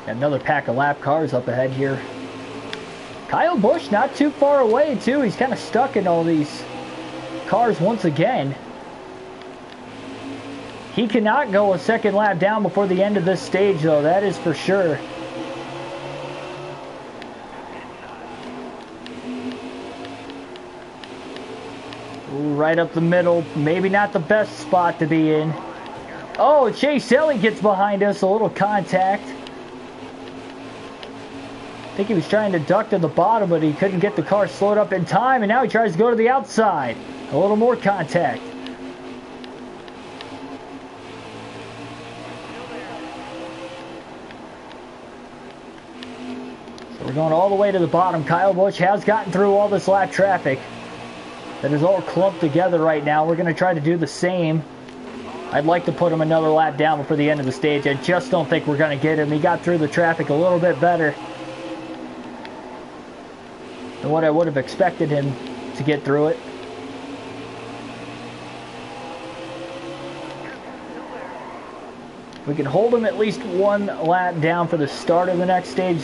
Another pack of lap cars up ahead here. Kyle Busch not too far away too. He's kind of stuck in all these cars once again. He cannot go a second lap down before the end of this stage though, that is for sure. Ooh, right up the middle, maybe not the best spot to be in. Oh, Chase Elliott gets behind us, a little contact. I think he was trying to duck to the bottom, but he couldn't get the car slowed up in time, and now he tries to go to the outside. A little more contact. So we're going all the way to the bottom. Kyle Busch has gotten through all this lap traffic that is all clumped together right now. We're going to try to do the same. I'd like to put him another lap down before the end of the stage. I just don't think we're going to get him. He got through the traffic a little bit better than what I would have expected him to get through it. If we can hold him at least one lap down for the start of the next stage,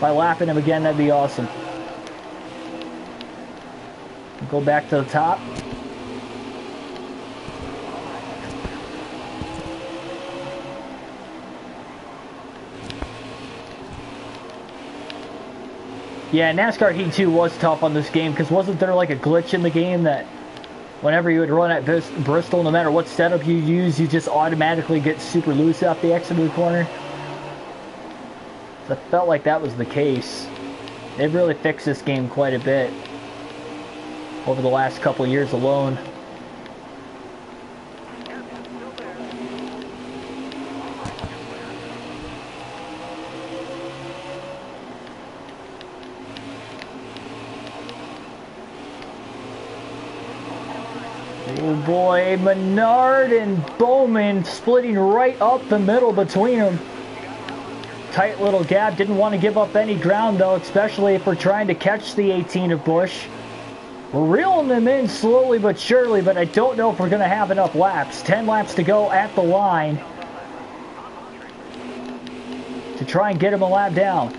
by lapping him again, that'd be awesome. Go back to the top. Yeah, NASCAR Heat 2 was tough on this game because wasn't there like a glitch in the game that whenever you would run at Bristol, no matter what setup you use, you just automatically get super loose off the exit of the corner? So I felt like that was the case. They've really fixed this game quite a bit over the last couple years alone. Oh boy, Menard and Bowman splitting right up the middle between them. Tight little gap. Didn't want to give up any ground though, especially if we're trying to catch the 18 of Busch. We're reeling them in slowly but surely, but I don't know if we're going to have enough laps. 10 laps to go at the line to try and get him a lap down.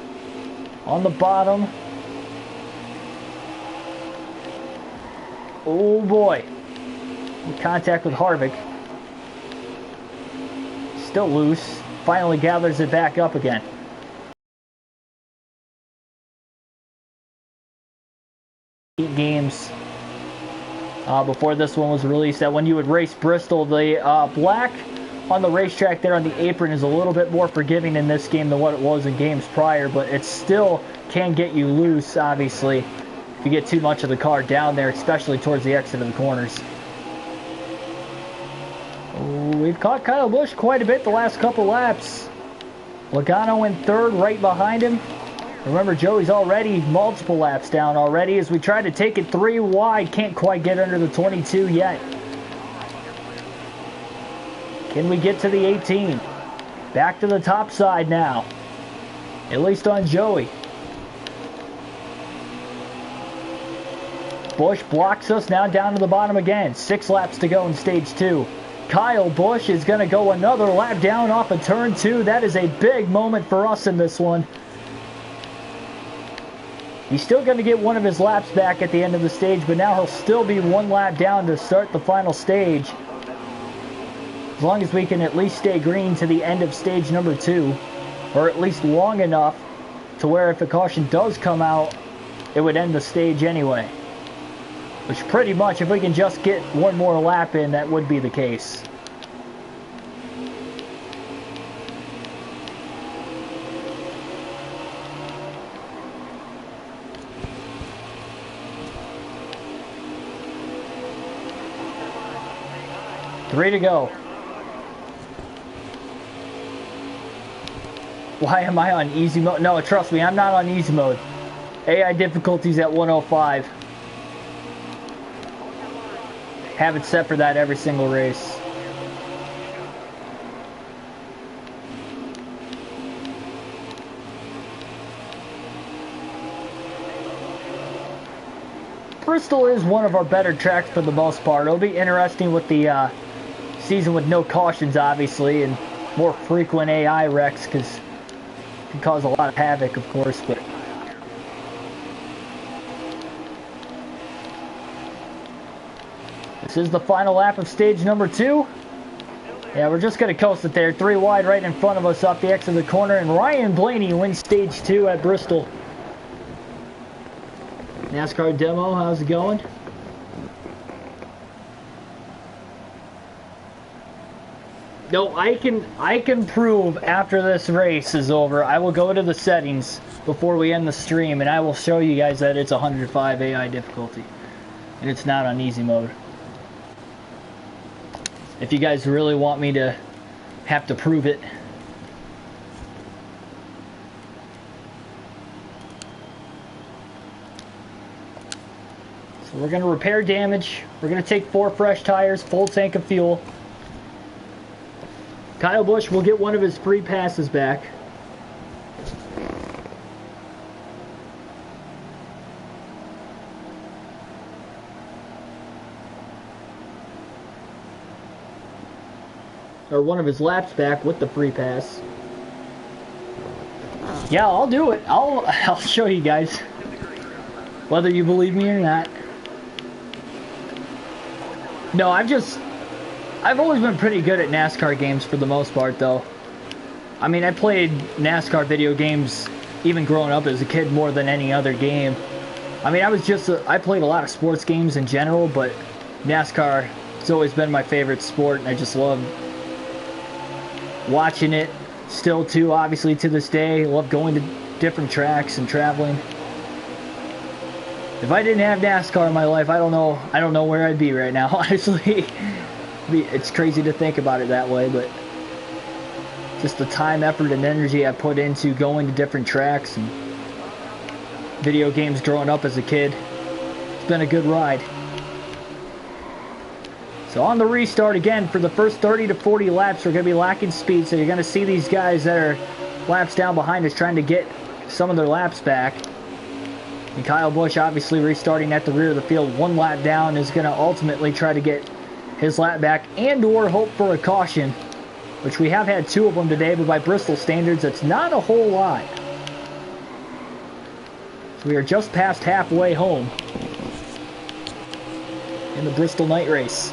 On the bottom. Oh boy. Contact with Harvick. Still loose. Finally gathers it back up again. Games before this one was released, that when you would race Bristol, the black on the racetrack there on the apron is a little bit more forgiving in this game than what it was in games prior, but it still can get you loose, obviously, if you get too much of the car down there, especially towards the exit of the corners. We've caught Kyle Busch quite a bit the last couple laps. Logano in third, right behind him. Remember, Joey's already multiple laps down already as we try to take it 3 wide. Can't quite get under the 22 yet. Can we get to the 18? Back to the top side now. At least on Joey. Busch blocks us now down to the bottom again. 6 laps to go in stage 2. Kyle Busch is going to go another lap down off of turn 2. That is a big moment for us in this one. He's still going to get one of his laps back at the end of the stage, but now he'll still be 1 lap down to start the final stage. As long as we can at least stay green to the end of stage number 2, or at least long enough to where if a caution does come out, it would end the stage anyway. Which pretty much, if we can just get 1 more lap in, that would be the case. 3 to go. Why am I on easy mode? No, trust me, I'm not on easy mode. AI difficulty's at 105. Have it set for that every single race. Bristol is one of our better tracks for the most part. It'll be interesting with the season with no cautions, obviously, and more frequent AI wrecks, because it can cause a lot of havoc, of course. But this is the final lap of stage number 2. Yeah, we're just going to coast it there. 3 wide right in front of us off the exit of the corner, and Ryan Blaney wins stage 2 at Bristol. NASCAR demo, how's it going? No, I can prove after this race is over. I will go to the settings before we end the stream, and I will show you guys that it's 105 AI difficulty, and it's not on easy mode. If you guys really want me to have to prove it. We're going to repair damage. We're going to take 4 fresh tires, full tank of fuel. Kyle Busch will get one of his free passes back. Or one of his laps back with the free pass. Yeah, I'll do it. I'll show you guys. Whether you believe me or not. No, I've always been pretty good at NASCAR games for the most part, though. I mean, I played NASCAR video games even growing up as a kid more than any other game. I mean, I played a lot of sports games in general, but NASCAR has always been my favorite sport, and I just love watching it still, too, obviously, to this day. I love going to different tracks and traveling. If I didn't have NASCAR in my life, I don't know where I'd be right now, honestly. It's crazy to think about it that way, but just the time, effort, and energy I put into going to different tracks and video games growing up as a kid, it's been a good ride. So on the restart again, for the first 30 to 40 laps, we're going to be lacking speed, so you're going to see these guys that are laps down behind us trying to get some of their laps back. And Kyle Busch obviously restarting at the rear of the field, 1 lap down, is going to ultimately try to get his lap back and or hope for a caution, which we have had 2 of them today, but by Bristol standards, that's not a whole lot. So we are just past halfway home in the Bristol night race.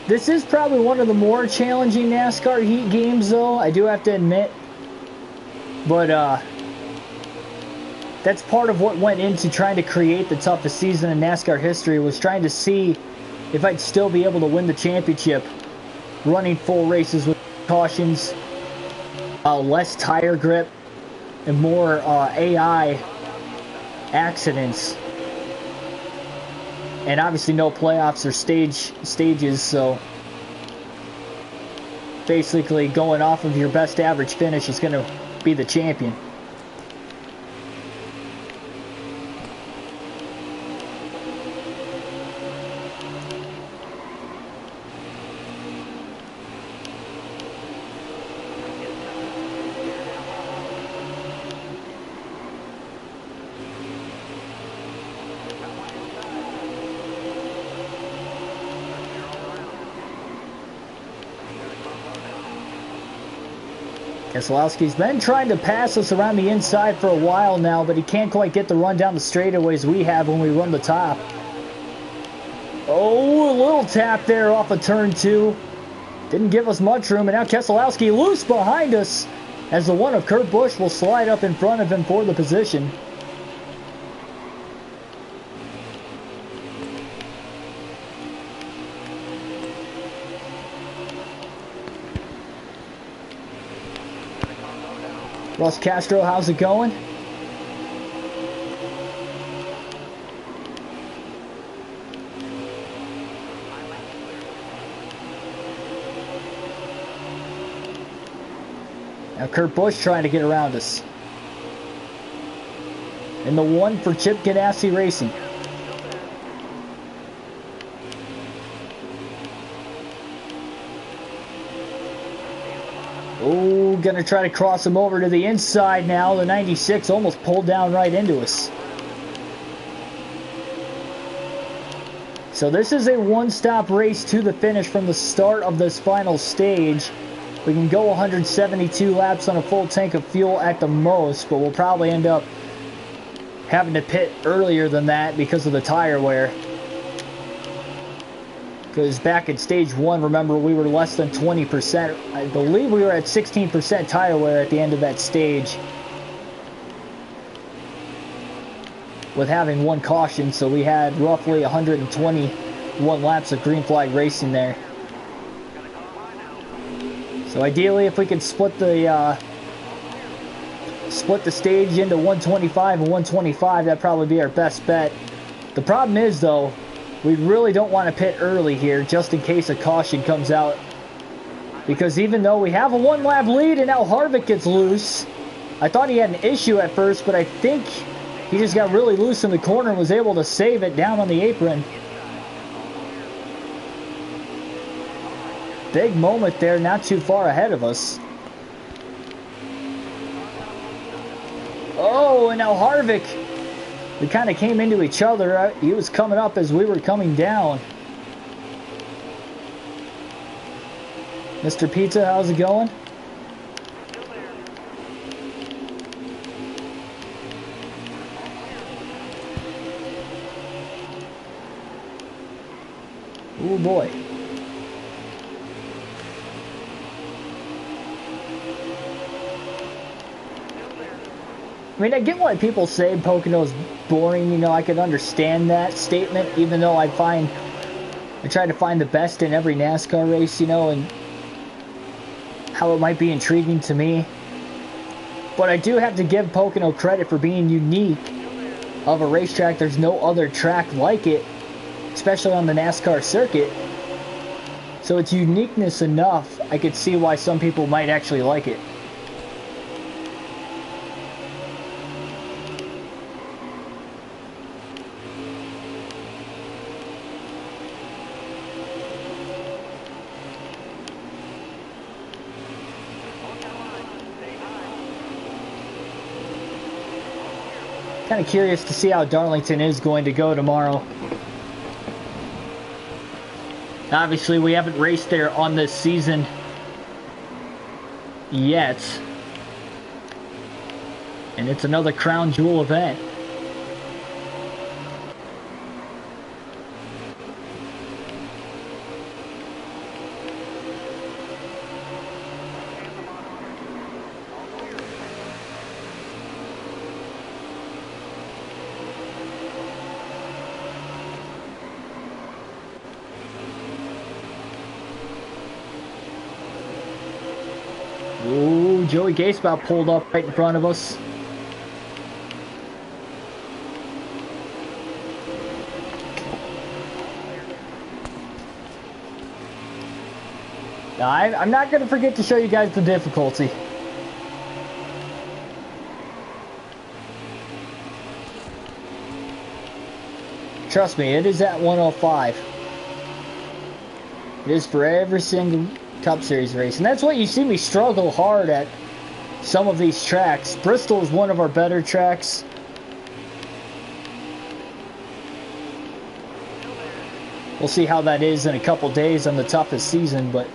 This is probably one of the more challenging NASCAR heat games, though, I do have to admit. But that's part of what went into trying to create the toughest season in NASCAR history, was trying to see if I'd still be able to win the championship running full races with cautions, less tire grip, and more AI accidents. And obviously no playoffs or stages, so basically going off of your best average finish is going to be the champion. Keselowski's been trying to pass us around the inside for a while now, but he can't quite get the run down the straightaways we have when we run the top. Oh, a little tap there off of turn 2. Didn't give us much room, and now Keselowski loose behind us as the one of Kurt Busch will slide up in front of him for the position. Russ Castro, how's it going? Now Kurt Busch trying to get around us. And the one for Chip Ganassi Racing. Oh, gonna try to cross him over to the inside now. The 96 almost pulled down right into us. So this is a one-stop race to the finish from the start of this final stage. We can go 172 laps on a full tank of fuel at the most, but we'll probably end up having to pit earlier than that because of the tire wear. Because back in stage 1, remember, we were less than 20%. I believe we were at 16% tire wear at the end of that stage, with having one caution, so we had roughly 121 laps of green flag racing there. So ideally, if we could split the stage into 125 and 125, that'd probably be our best bet. The problem is, though, we really don't want to pit early here, just in case a caution comes out. Because even though we have a one-lap lead and now Harvick gets loose, I thought he had an issue at first, but I think he just got really loose in the corner and was able to save it down on the apron. Big moment there, not too far ahead of us. Oh, and now Harvick. We kind of came into each other. He was coming up as we were coming down. Mr. Pizza, how's it going? Oh boy. I mean, I get why people say Pocono's boring. You know, I could understand that statement, even though I try to find the best in every NASCAR race, you know, and how it might be intriguing to me. But I do have to give Pocono credit for being unique of a racetrack. There's no other track like it, especially on the NASCAR circuit. So it's uniqueness enough, I could see why some people might actually like it. Kind of curious to see how Darlington is going to go tomorrow. Obviously, we haven't raced there on this season yet. And it's another crown jewel event. Ooh, Joey Gase about pulled up right in front of us. Now, I'm not going to forget to show you guys the difficulty. Trust me, it is at 105. It is for every single Cup Series race, and that's what you see me struggle hard at some of these tracks. Bristol is one of our better tracks. We'll see how that is in a couple days on the toughest season, but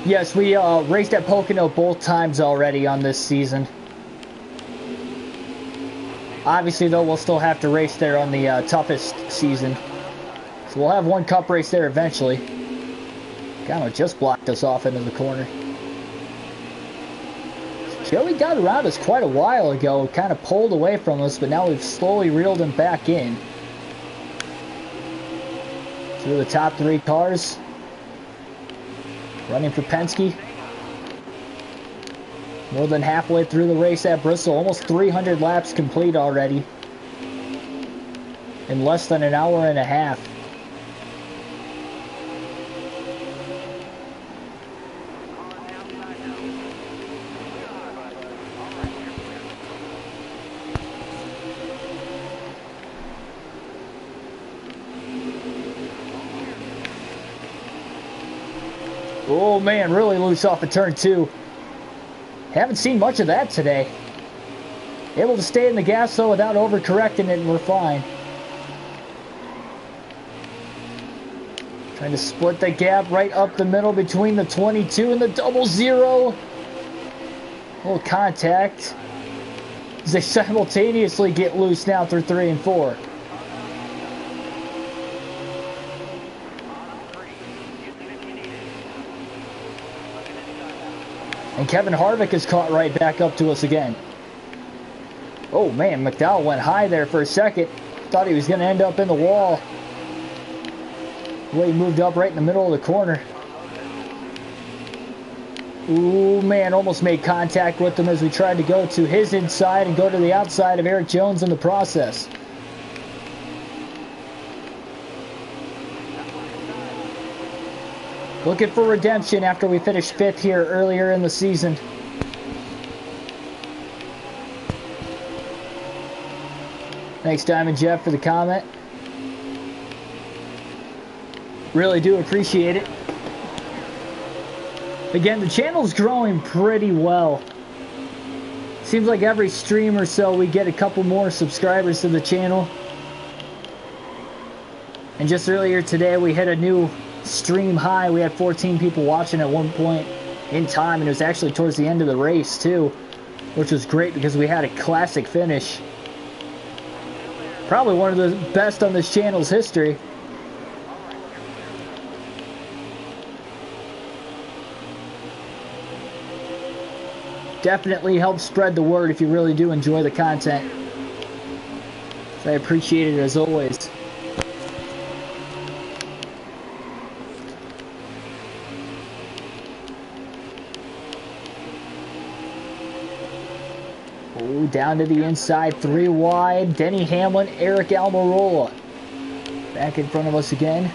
Yes, we raced at Pocono both times already on this season. Obviously, though, we'll still have to race there on the toughest season. So we'll have one cup race there eventually. Logano just blocked us off into the corner. Joey got around us quite a while ago, kind of pulled away from us, but now we've slowly reeled him back in. Through the top 3 cars. Running for Penske. More than halfway through the race at Bristol. Almost 300 laps complete already. In less than an hour and a half. Oh man, really loose off of turn 2. Haven't seen much of that today. Able to stay in the gas though without overcorrecting it, and we're fine. Trying to split the gap right up the middle between the 22 and the 00. Little contact. As they simultaneously get loose now through 3 and 4. And Kevin Harvick is caught right back up to us again. Oh man, McDowell went high there for a second. Thought he was going to end up in the wall. The way he moved up right in the middle of the corner. Ooh man, almost made contact with him as we tried to go to his inside and go to the outside of Eric Jones in the process. Looking for redemption after we finished 5th here earlier in the season. Thanks, Diamond Jeff, for the comment. Really do appreciate it. Again, the channel's growing pretty well. Seems like every stream or so we get a couple more subscribers to the channel. And just earlier today we hit a new stream high. We had 14 people watching at one point in time, and it was actually towards the end of the race too, which was great because we had a classic finish. Probably one of the best on this channel's history. Definitely helps spread the word if you really do enjoy the content. So I appreciate it as always. Oh, down to the inside, 3 wide. Denny Hamlin, Eric Almirola. Back in front of us again.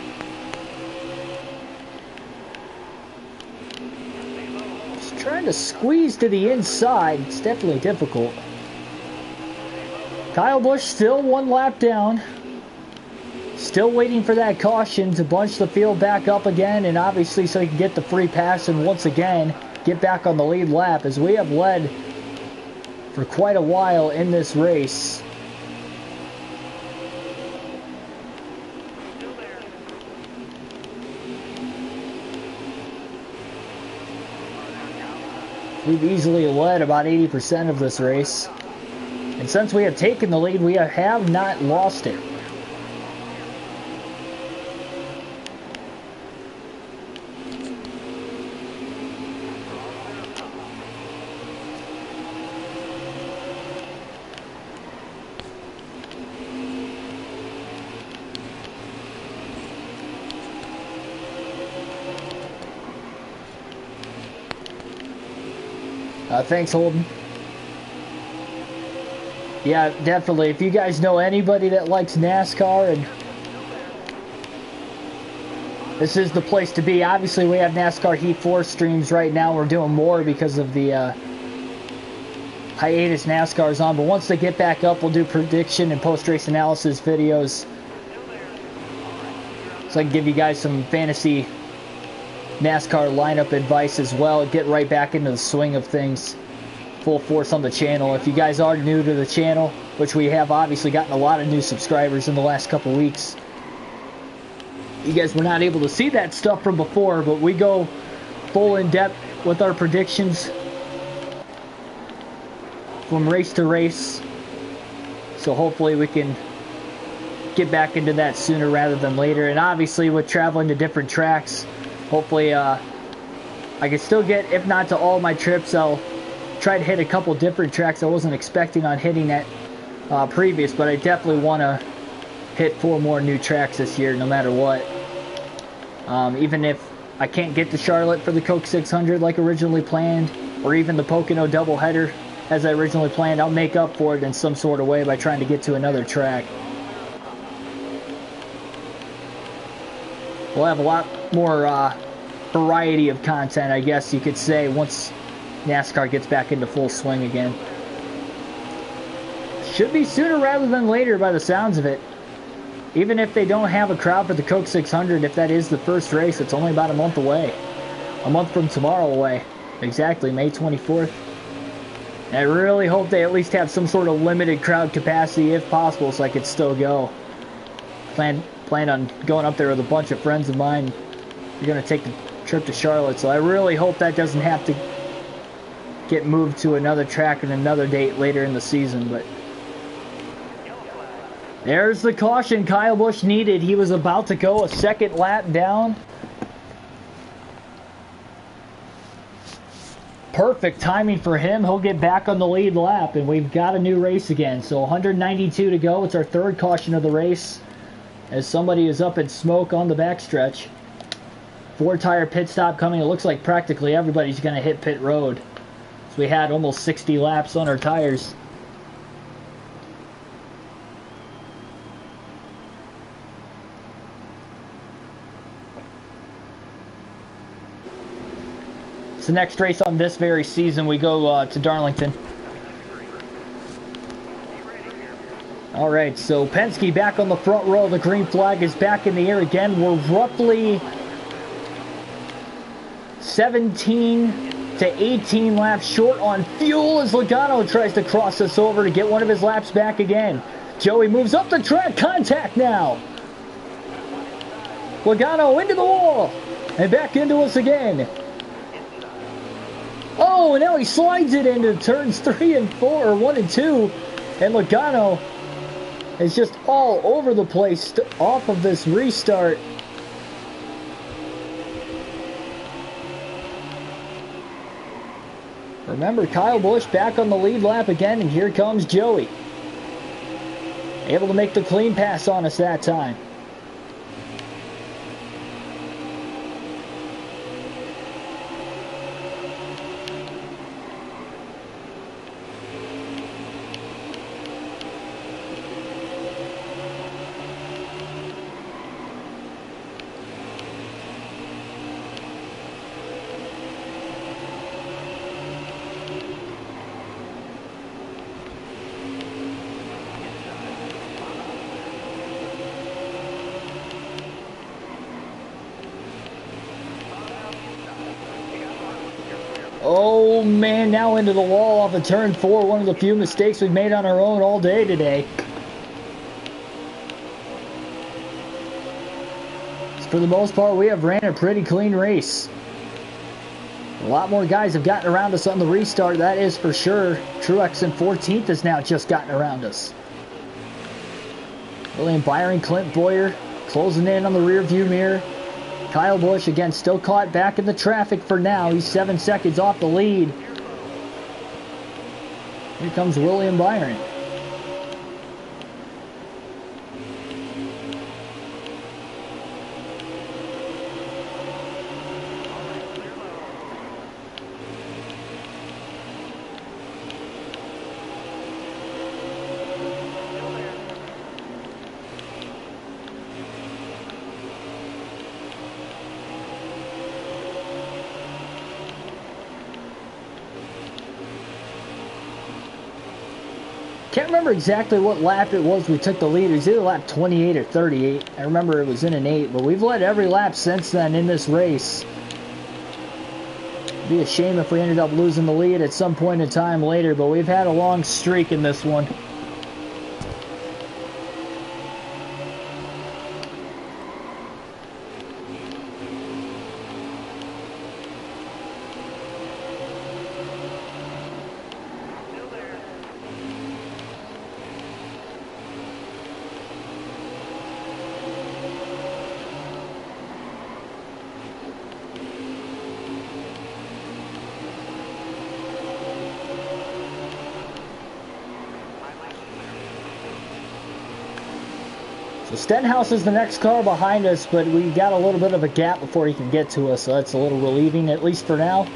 Just trying to squeeze to the inside. It's definitely difficult. Kyle Busch still 1 lap down. Still waiting for that caution to bunch the field back up again, and obviously so he can get the free pass and once again get back on the lead lap, as we have led for quite a while in this race. We've easily led about 80% of this race. And since we have taken the lead, we have not lost it. Thanks, Holden. Yeah, definitely. If you guys know anybody that likes NASCAR, and this is the place to be. Obviously, we have NASCAR Heat 4 streams right now. We're doing more because of the hiatus NASCAR's on. But once they get back up, we'll do prediction and post-race analysis videos. So I can give you guys some fantasy NASCAR lineup advice as well. Get right back into the swing of things full force on the channel. If you guys are new to the channel, which we have obviously gotten a lot of new subscribers in the last couple weeks, you guys were not able to see that stuff from before, but we go full in depth with our predictions from race to race. So hopefully we can get back into that sooner rather than later. And obviously with traveling to different tracks, hopefully I can still get, if not to all my trips, I'll try to hit a couple different tracks I wasn't expecting on hitting at previous, but I definitely want to hit 4 more new tracks this year no matter what. Even if I can't get to Charlotte for the Coke 600 like originally planned, or even the Pocono doubleheader as I originally planned, I'll make up for it in some sort of way by trying to get to another track. We'll have a lot more variety of content, I guess you could say, once NASCAR gets back into full swing again. Should be sooner rather than later by the sounds of it. Even if they don't have a crowd for the Coke 600, if that is the first race, it's only about a month away. A month from tomorrow away. Exactly, May 24th. And I really hope they at least have some sort of limited crowd capacity if possible so I could still go. Plan on going up there with a bunch of friends of mine. We're going to take the trip to Charlotte, so I really hope that doesn't have to get moved to another track and another date later in the season. But there's the caution Kyle Busch needed. He was about to go a second lap down. Perfect timing for him. He'll get back on the lead lap, and we've got a new race again. So 192 to go. It's our third caution of the race, as somebody is up in smoke on the backstretch. 4-tire pit stop coming. It looks like practically everybody's going to hit pit road. So we had almost 60 laps on our tires. It's the next race on this very season. We go to Darlington. Alright, so Penske back on the front row. The green flag is back in the air again. We're roughly 17 to 18 laps short on fuel as Logano tries to cross us over to get one of his laps back again. Joey moves up the track. Contact now. Logano into the wall. And back into us again. Oh, and now he slides it into turns 3 and 4, or 1 and 2. And Logano is just all over the place off of this restart. Remember, Kyle Busch back on the lead lap again, and here comes Joey. Able to make the clean pass on us that time. Oh man, now into the wall off of turn 4. One of the few mistakes we've made on our own all day today. For the most part, we have ran a pretty clean race. A lot more guys have gotten around us on the restart, that is for sure. Truex in 14th has now just gotten around us. William Byron, Clint Boyer closing in on the rear view mirror. Kyle Busch, again, still caught back in the traffic for now. He's 7 seconds off the lead. Here comes William Byron. Can't remember exactly what lap it was we took the lead. It was either lap 28 or 38. I remember it was in an 8, but we've led every lap since then in this race. It'd be a shame if we ended up losing the lead at some point in time later, but we've had a long streak in this one. So Stenhouse is the next car behind us, but we got a little bit of a gap before he can get to us, so that's a little relieving, at least for now.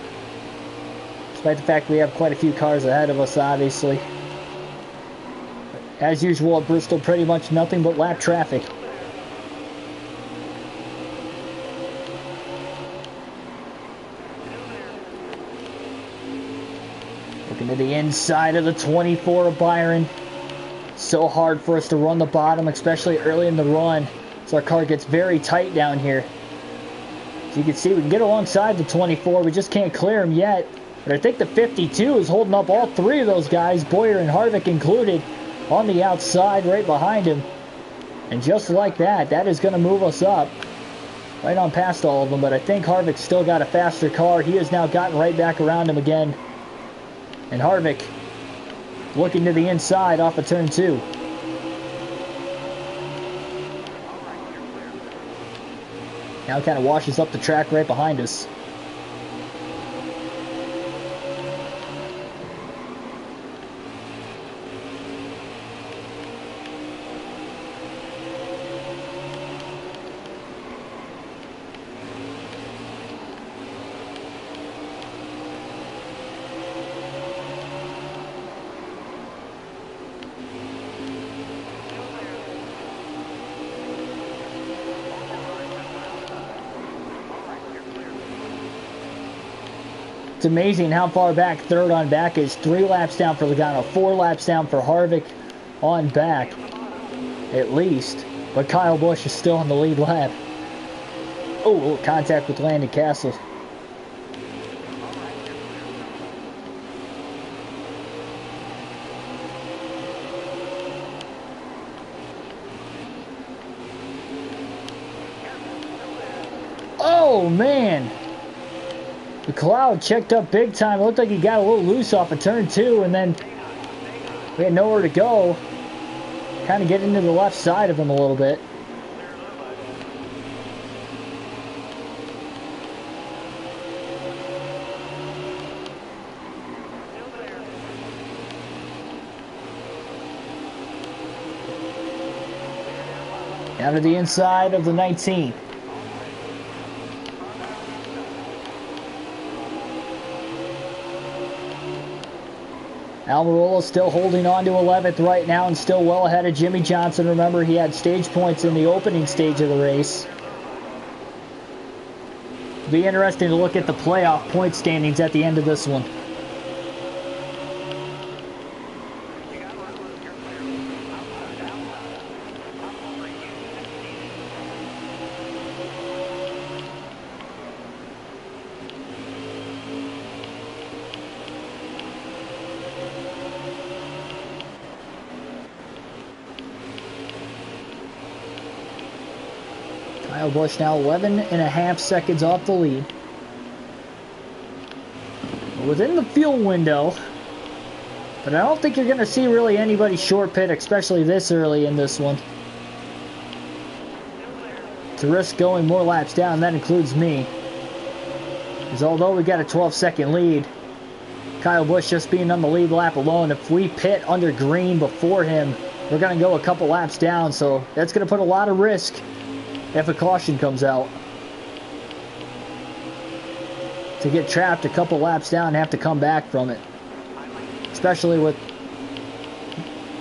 Despite the fact we have quite a few cars ahead of us, obviously. As usual at Bristol, pretty much nothing but lap traffic. Looking to the inside of the 24 of Byron. So hard for us to run the bottom, especially early in the run. So our car gets very tight down here. As you can see, we can get alongside the 24. We just can't clear him yet. But I think the 52 is holding up all three of those guys, Boyer and Harvick included, on the outside right behind him. And just like that, that is going to move us up right on past all of them. But I think Harvick's still got a faster car. He has now gotten right back around him again. And Harvick looking to the inside off of turn 2. Now kind of washes up the track right behind us. It's amazing how far back third on back is. 3 laps down for Logano, 4 laps down for Harvick on back, at least. But Kyle Busch is still on the lead lap. Oh, a little contact with Landon Castle. Oh, man. The cloud checked up big time. It looked like he got a little loose off of turn 2, and then we had nowhere to go. Kind of get into the left side of him a little bit. Down to the inside of the 19. Almirola still holding on to 11th right now and still well ahead of Jimmy Johnson. Remember, he had stage points in the opening stage of the race. Be interesting to look at the playoff point standings at the end of this one. Kyle Busch now 11.5 seconds off the lead. Within the fuel window, but I don't think you're going to see really anybody short pit, especially this early in this one, to risk going more laps down. That includes me, because although we got a 12-second lead, Kyle Busch just being on the lead lap alone, if we pit under green before him, we're going to go a couple laps down, so that's going to put a lot of risk if a caution comes out. To get trapped a couple laps down and have to come back from it. Especially with,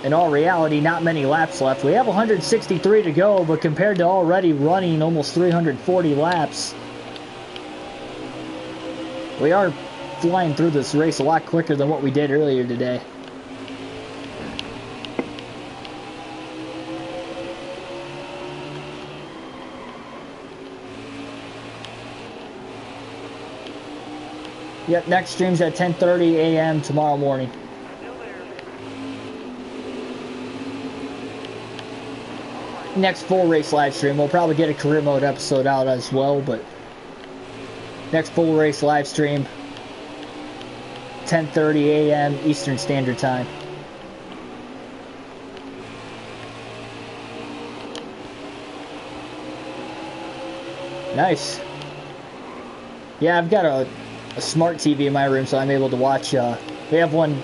in all reality, not many laps left. We have 163 to go, but compared to already running almost 340 laps, we are flying through this race a lot quicker than what we did earlier today. Yep, next stream's at 10:30 a.m. tomorrow morning. Next full race live stream. We'll probably get a career mode episode out as well, but next full race live stream, 10:30 a.m. Eastern Standard Time. Nice. Yeah, I've got a smart TV in my room, so I'm able to watch. We have one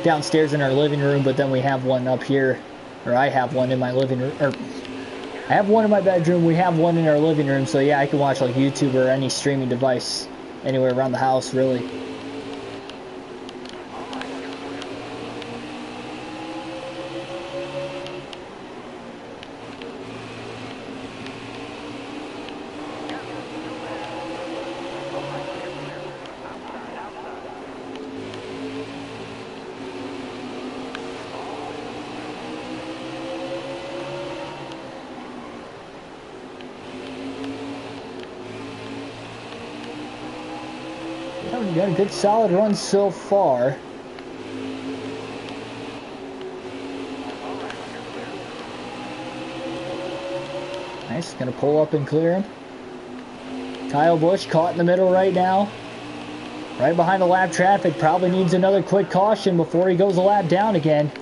downstairs in our living room, but then we have one up here, or I have one in my living room, or I have one in my bedroom. We have one in our living room. So yeah, I can watch like YouTube or any streaming device anywhere around the house, really. We've got a good solid run so far. Nice, gonna pull up and clear him. Kyle Busch caught in the middle right now. Right behind the lap traffic, probably needs another quick caution before he goes a lap down again.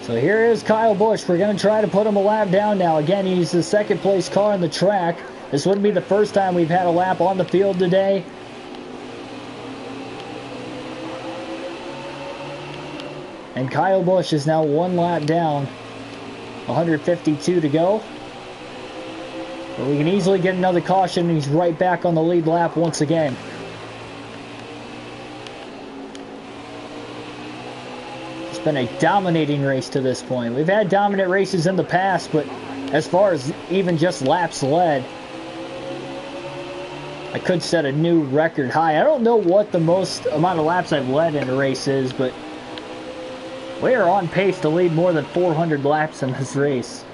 So here is Kyle Busch. We're going to try to put him a lap down now. Again, he's the second place car on the track. This wouldn't be the first time we've had a lap on the field today. And Kyle Busch is now one lap down. 152 to go. But we can easily get another caution, and he's right back on the lead lap once again. It's been a dominating race to this point. We've had dominant races in the past, but as far as even just laps led, I could set a new record high. I don't know what the most amount of laps I've led in a race is, but we are on pace to lead more than 400 laps in this race.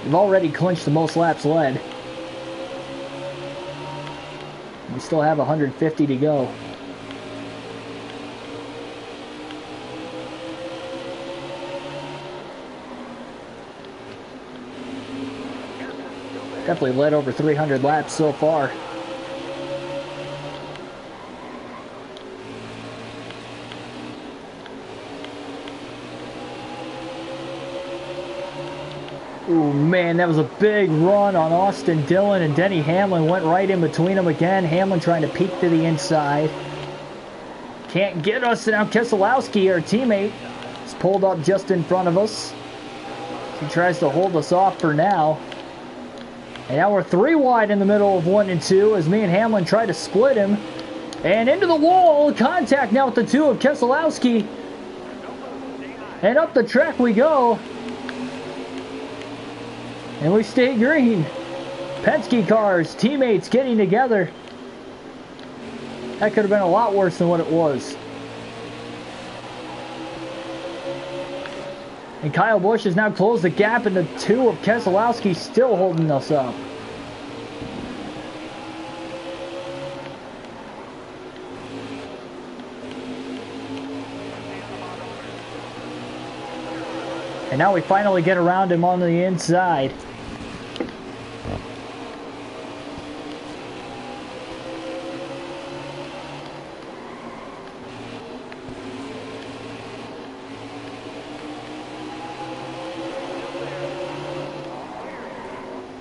We've already clinched the most laps led. We still have 150 to go. Definitely led over 300 laps so far. Ooh, man, that was a big run on Austin Dillon, and Denny Hamlin went right in between them again. Hamlin trying to peek to the inside. Can't get us. Now Keselowski, our teammate, is pulled up just in front of us. He tries to hold us off for now. And now we're 3 wide in the middle of 1 and 2 as me and Hamlin try to split him. And into the wall. Contact now with the 2 of Keselowski. And up the track we go. And we stay green. Penske cars, teammates getting together. That could have been a lot worse than what it was. And Kyle Busch has now closed the gap, and the 2 of Keselowski still holding us up. And now we finally get around him on the inside.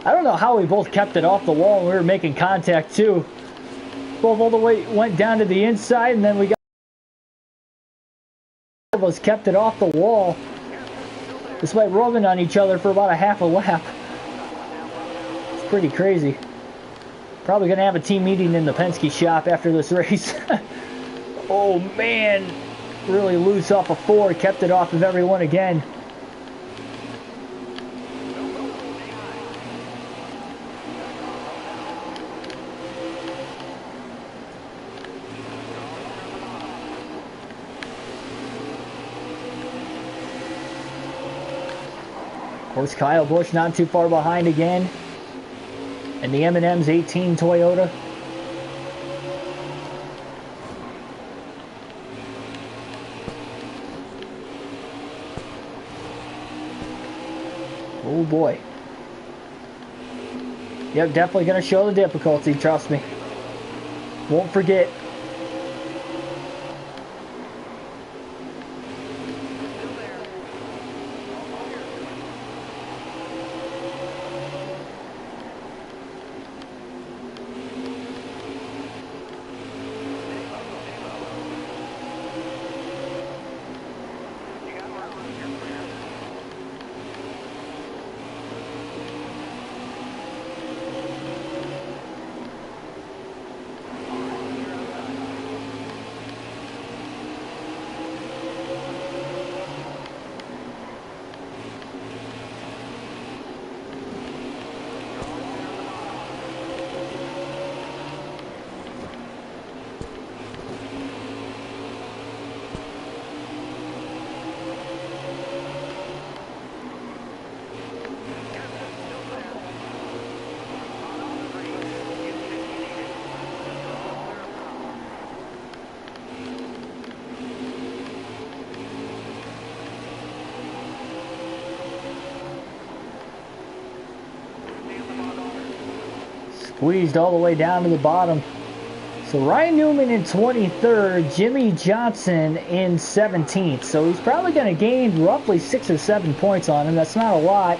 I don't know how we both kept it off the wall and we were making contact too. Both all the way went down to the inside, and then we got of us kept it off the wall despite rubbing on each other for about a half a lap. It's pretty crazy. Probably gonna have a team meeting in the Penske shop after this race. Oh man, really loose off of 4, kept it off of everyone again. Of course, Kyle Busch not too far behind again. And the M&M's 18 Toyota. Oh boy. Yep, definitely going to show the difficulty, trust me. Won't forget. Squeezed all the way down to the bottom. So Ryan Newman in 23rd, Jimmy Johnson in 17th. So he's probably going to gain roughly 6 or 7 points on him. That's not a lot,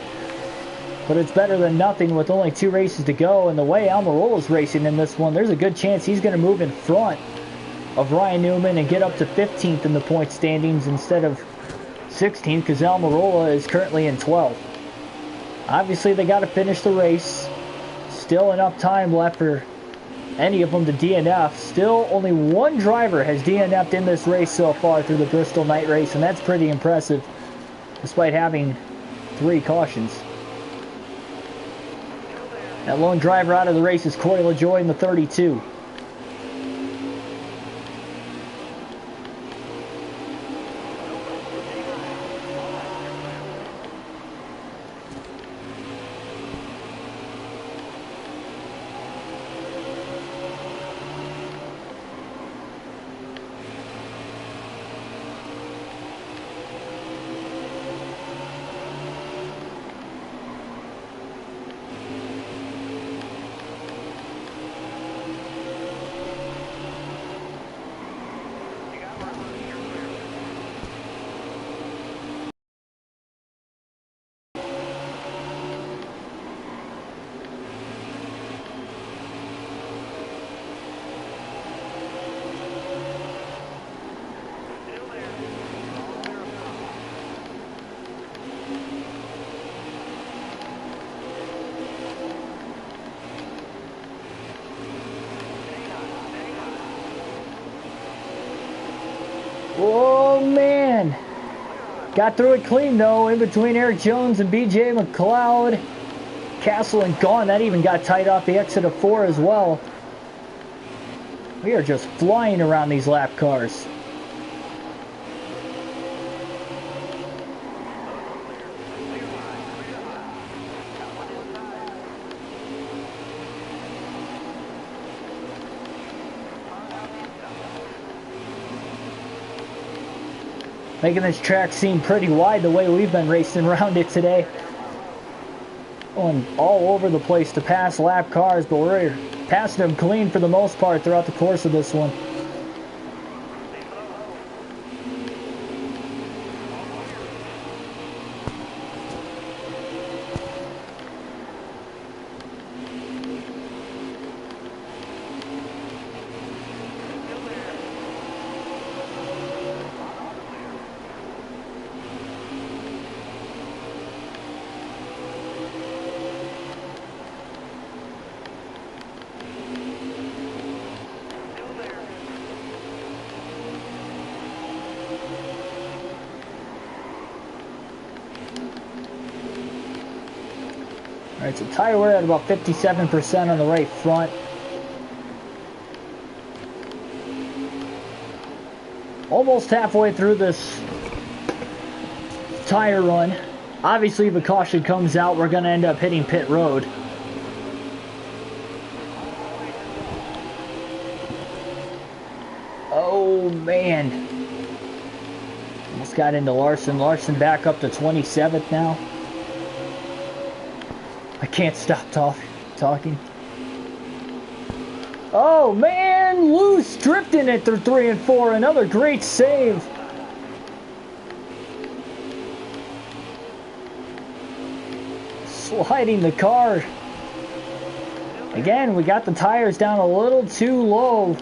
but it's better than nothing with only 2 races to go. And the way Almirola's racing in this one, there's a good chance he's going to move in front of Ryan Newman and get up to 15th in the point standings instead of 16th, because Almirola is currently in 12th. Obviously, they got to finish the race. Still enough time left for any of them to DNF. Still only one driver has DNF'd in this race so far through the Bristol night race, and that's pretty impressive despite having 3 cautions. That lone driver out of the race is Corey LaJoie in the 32. Oh man, got through it clean though, in between Eric Jones and BJ McLeod. Castle and Gone, that even got tight off the exit of 4 as well. We are just flying around these lap cars. Making this track seem pretty wide the way we've been racing around it today. Going all over the place to pass lap cars, but we're passing them clean for the most part throughout the course of this one. Alright, so tire wear at about 57% on the right front. Almost halfway through this tire run. Obviously, if a caution comes out, we're going to end up hitting pit road. Just got into Larson. Larson back up to 27th now. I can't stop talking. Oh man, loose drifting it through 3 and 4. Another great save. Sliding the car. Again, we got the tires down a little too low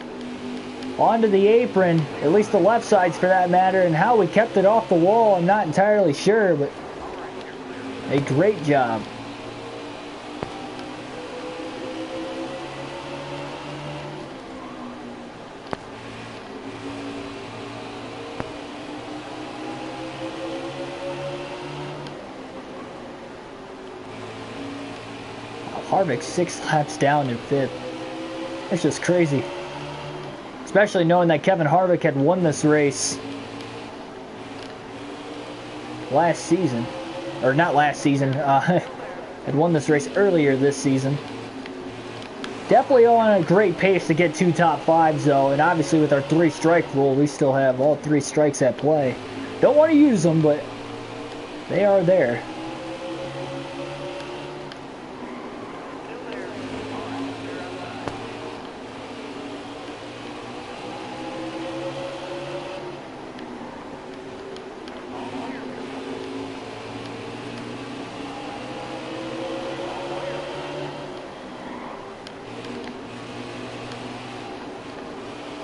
onto the apron, at least the left sides for that matter, and how we kept it off the wall, I'm not entirely sure, but a great job. Harvick 6 laps down in 5th. It's just crazy. Especially knowing that Kevin Harvick had won this race last season. Or not last season. Had won this race earlier this season. Definitely on a great pace to get 2 top 5s though. And obviously with our 3-strike rule, we still have all 3 strikes at play. Don't want to use them, but they are there.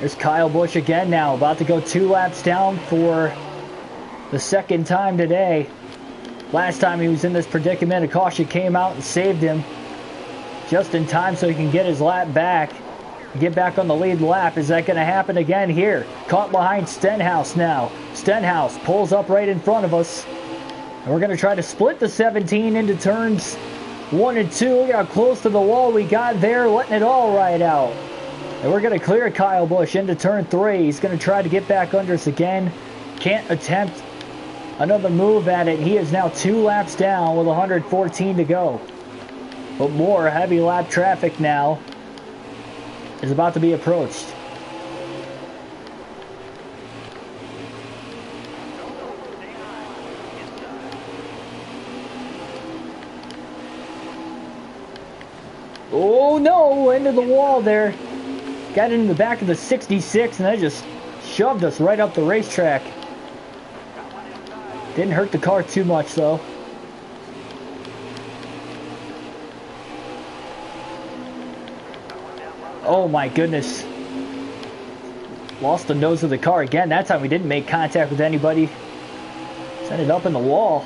There's Kyle Busch again now, about to go 2 laps down for the 2nd time today. Last time he was in this predicament, a caution came out and saved him just in time so he can get his lap back, get back on the lead lap. Is that going to happen again here? Caught behind Stenhouse now. Stenhouse pulls up right in front of us. And we're going to try to split the 17 into turns 1 and 2. Look how close to the wall we got there, letting it all ride out. And we're going to clear Kyle Busch into turn 3. He's going to try to get back under us again. Can't attempt another move at it. He is now 2 laps down with 114 to go. But more heavy lap traffic now is about to be approached. Oh no, into the wall there. Got into the back of the 66 and that just shoved us right up the racetrack. Didn't hurt the car too much though. Oh my goodness. Lost the nose of the car again. That time we didn't make contact with anybody. Sent it up in the wall.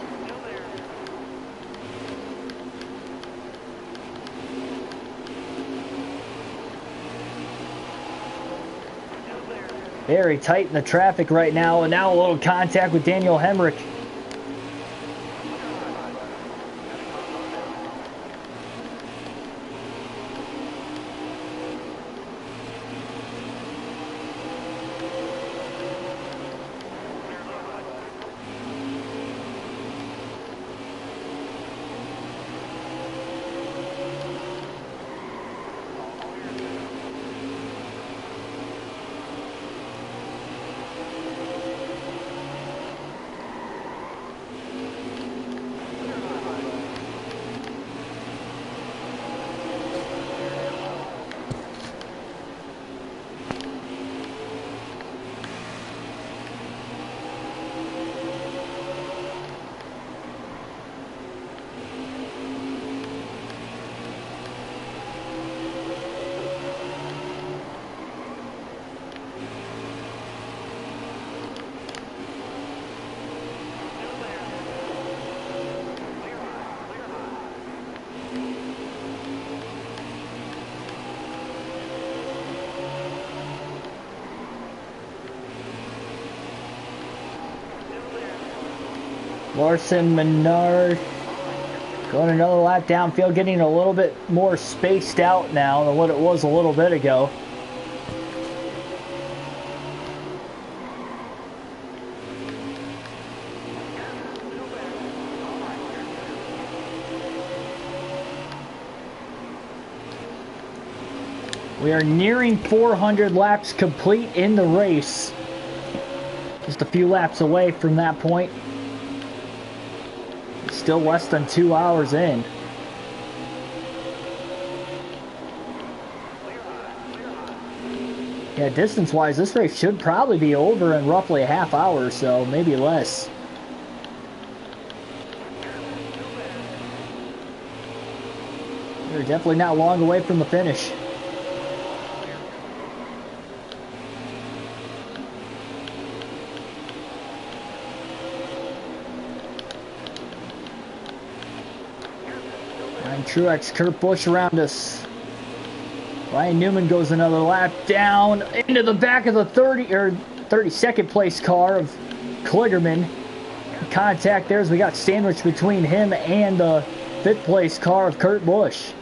Very tight in the traffic right now, and now a little contact with Daniel Hemrick. Larson, Menard, going another lap downfield, getting a little bit more spaced out now than what it was a little bit ago. We are nearing 400 laps complete in the race. Just a few laps away from that point. Still less than 2 hours in. Yeah, distance-wise, this race should probably be over in roughly a half hour or so, maybe less. We're definitely not long away from the finish. Ryan Truex, Kurt Busch around us. Ryan Newman goes another lap down into the back of the 32nd place car of Kligerman. Contact there as we got sandwiched between him and the 5th place car of Kurt Busch.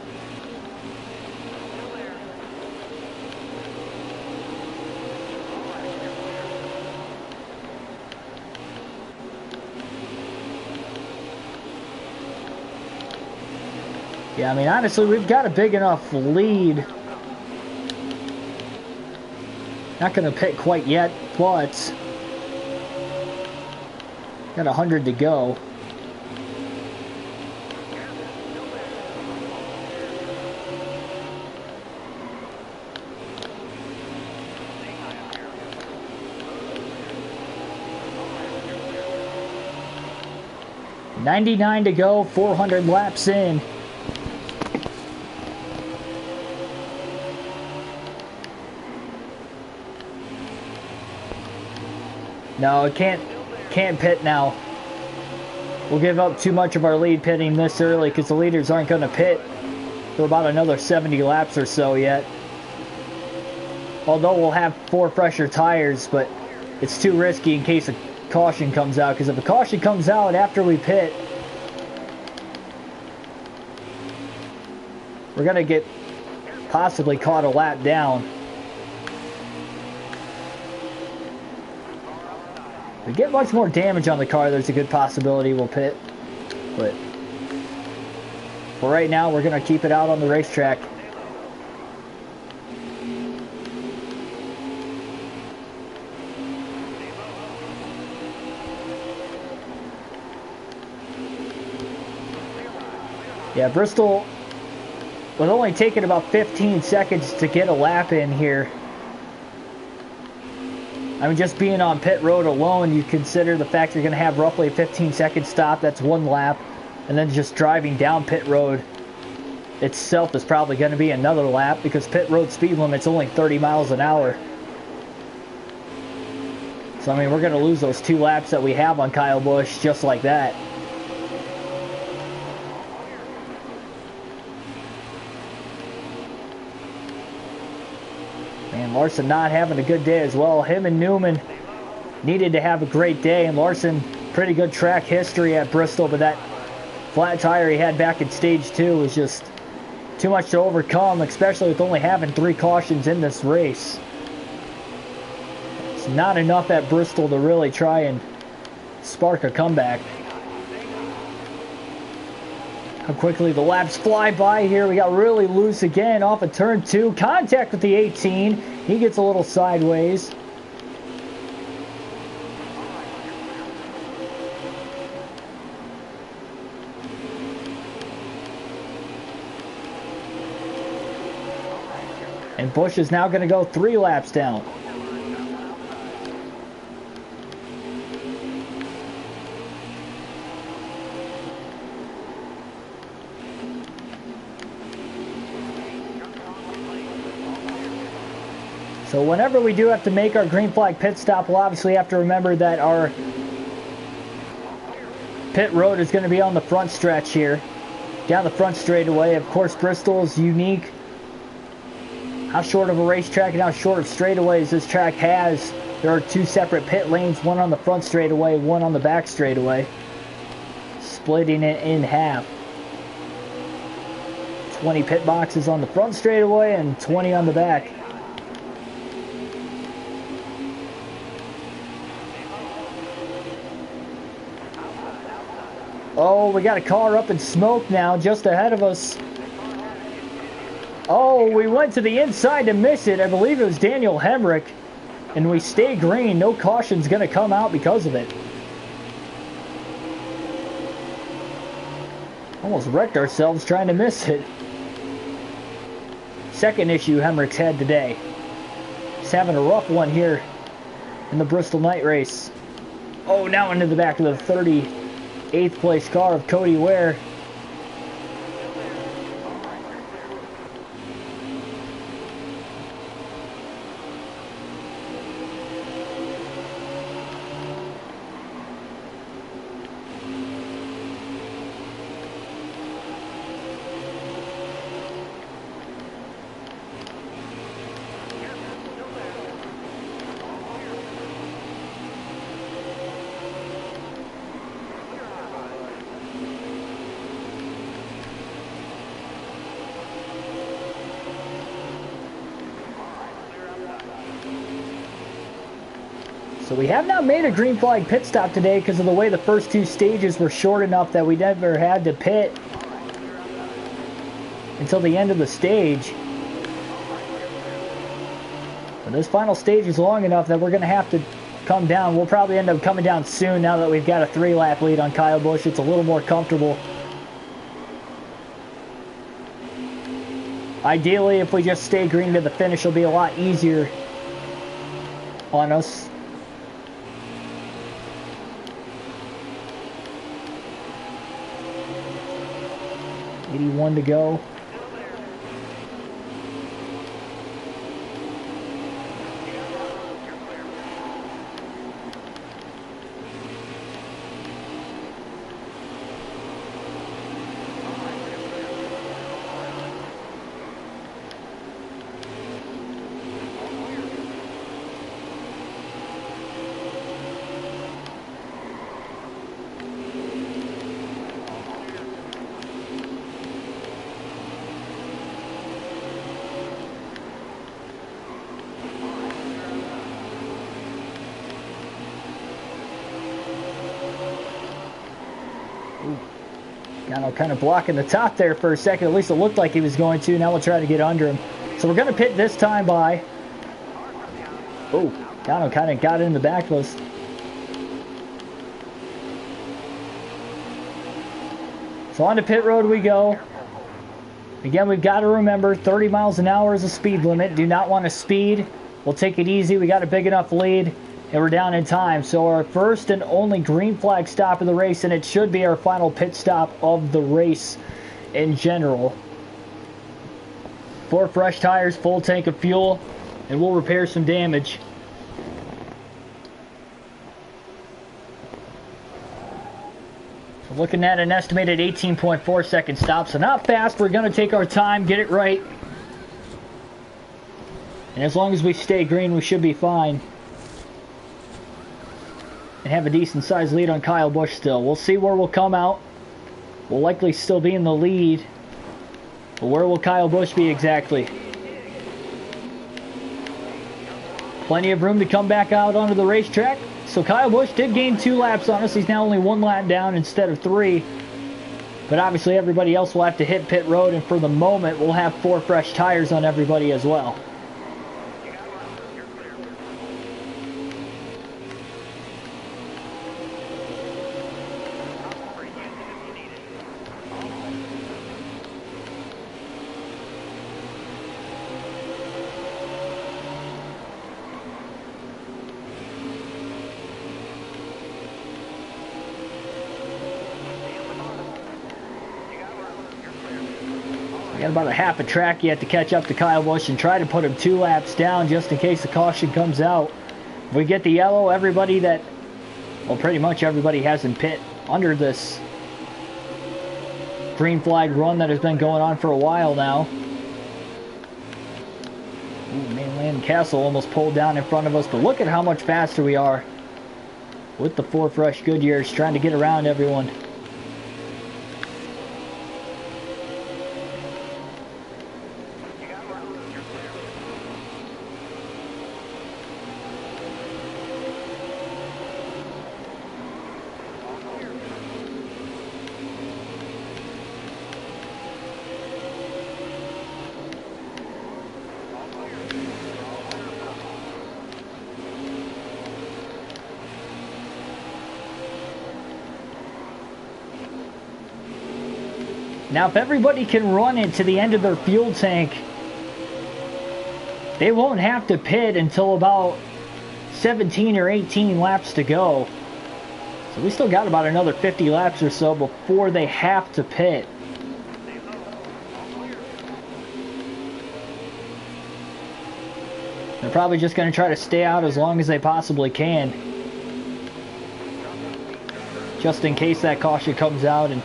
Yeah, I mean, honestly, we've got a big enough lead. Not going to pit quite yet, but got 100 to go. $99 to go, 400 laps in. No, can't pit now. We'll give up too much of our lead pitting this early because the leaders aren't going to pit for about another 70 laps or so yet. Although we'll have 4 fresher tires, but it's too risky in case a caution comes out, because if a caution comes out after we pit, we're going to get possibly caught a lap down. If we get much more damage on the car, there's a good possibility we'll pit. But for right now, we're going to keep it out on the racetrack. Yeah, Bristol, with only taking about 15 seconds to get a lap in here. I mean, just being on pit road alone, you consider the fact you're going to have roughly a 15-second stop, that's 1 lap, and then just driving down pit road itself is probably going to be another lap, because pit road speed limit's only 30 miles an hour. So, I mean, we're going to lose those 2 laps that we have on Kyle Busch just like that. And Larson not having a good day as well. Him and Newman needed to have a great day, and Larson, pretty good track history at Bristol, but that flat tire he had back in stage 2 was just too much to overcome, especially with only having 3 cautions in this race. It's not enough at Bristol to really try and spark a comeback. How quickly the laps fly by here. We got really loose again off of turn 2. Contact with the 18. He gets a little sideways. And Busch is now going to go 3 laps down. So whenever we do have to make our green flag pit stop, we'll obviously have to remember that our pit road is going to be on the front stretch here, down the front straightaway. Of course, Bristol is unique. How short of a racetrack and how short of straightaways this track has. There are 2 separate pit lanes, one on the front straightaway, one on the back straightaway, splitting it in half. 20 pit boxes on the front straightaway and 20 on the back. Oh, we got a car up in smoke now, just ahead of us. Oh, we went to the inside to miss it. I believe it was Daniel Hemrick. and we stay green, no caution's going to come out because of it. Almost wrecked ourselves trying to miss it. Second issue Hemrick's had today. He's having a rough one here in the Bristol night race. Oh, now into the back of the 38th place car of Cody Ware. So we have not made a green flag pit stop today because of the way the first two stages were short enough that we never had to pit until the end of the stage. But this final stage is long enough that we're going to have to come down. We'll probably end up coming down soon now that we've got a 3-lap lead on Kyle Busch. It's a little more comfortable. Ideally, if we just stay green to the finish, it'll be a lot easier on us. .81 to go. Kind of blocking the top there for a second. At least it looked like he was going to. Now we'll try to get under him. So we're going to pit this time by. Oh, Gano kind of got in the back of us. So on to pit road we go. Again, we've got to remember 30 miles an hour is a speed limit. Do not want to speed. We'll take it easy. We got a big enough lead. And we're down in time. So our first and only green flag stop of the race, and it should be our final pit stop of the race in general. 4 fresh tires, full tank of fuel, and we'll repair some damage. So looking at an estimated 18.4 second stop, so not fast. We're going to take our time, get it right. And as long as we stay green, we should be fine. And have a decent sized lead on Kyle Busch still. We'll see where we'll come out. We'll likely still be in the lead. But where will Kyle Busch be exactly? Plenty of room to come back out onto the racetrack. So Kyle Busch did gain 2 laps on us. He's now only 1 lap down instead of 3. But obviously everybody else will have to hit pit road. And for the moment, we'll have 4 fresh tires on everybody as well. Got about a half a track yet to catch up to Kyle Busch and try to put him 2 laps down just in case the caution comes out. If we get the yellow, everybody that, well, pretty much everybody has in pit under this green flag run that has been going on for a while now. Ooh, Mainland Castle almost pulled down in front of us, but look at how much faster we are with the 4 fresh Goodyears trying to get around everyone. Now, if everybody can run it to the end of their fuel tank, they won't have to pit until about 17 or 18 laps to go. So we still got about another 50 laps or so before they have to pit. They're probably just going to try to stay out as long as they possibly can, just in case that caution comes out, and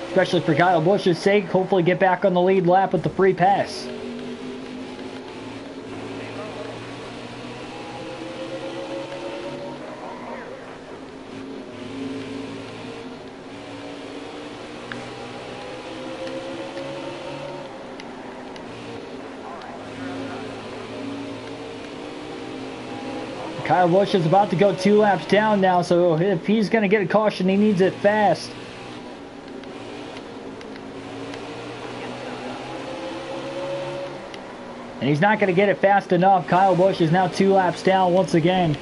especially for Kyle Busch's sake, hopefully get back on the lead lap with the free pass. Kyle Busch is about to go 2 laps down now, so if he's going to get a caution, he needs it fast. And he's not going to get it fast enough. Kyle Busch is now 2 laps down once again.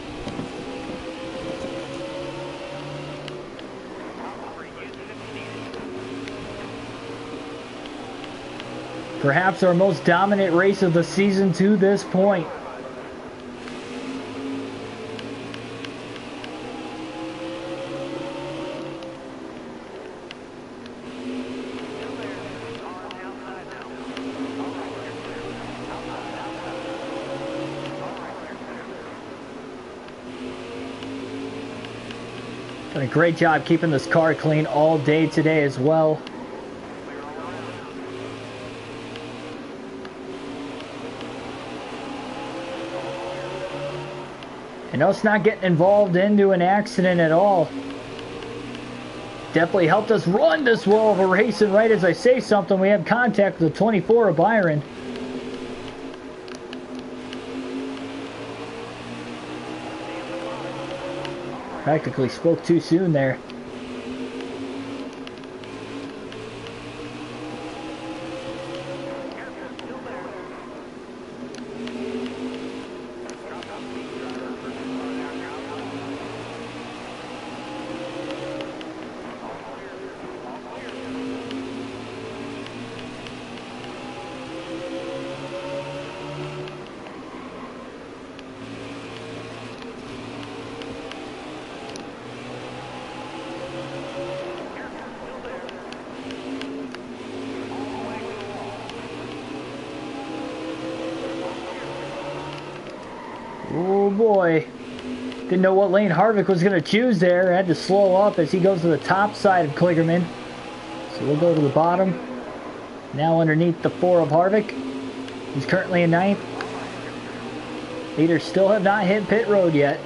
Perhaps our most dominant race of the season to this point. Done a great job keeping this car clean all day today as well. And us not getting involved into an accident at all definitely helped us run this well of a race. And right as I say something, we have contact with the 24 of Byron. Practically spoke too soon there. Oh boy, didn't know what lane Harvick was going to choose there. Had to slow up as he goes to the top side of Kligerman. So we'll go to the bottom. Now underneath the 4 of Harvick. He's currently in 9th. Leaders still have not hit pit road yet.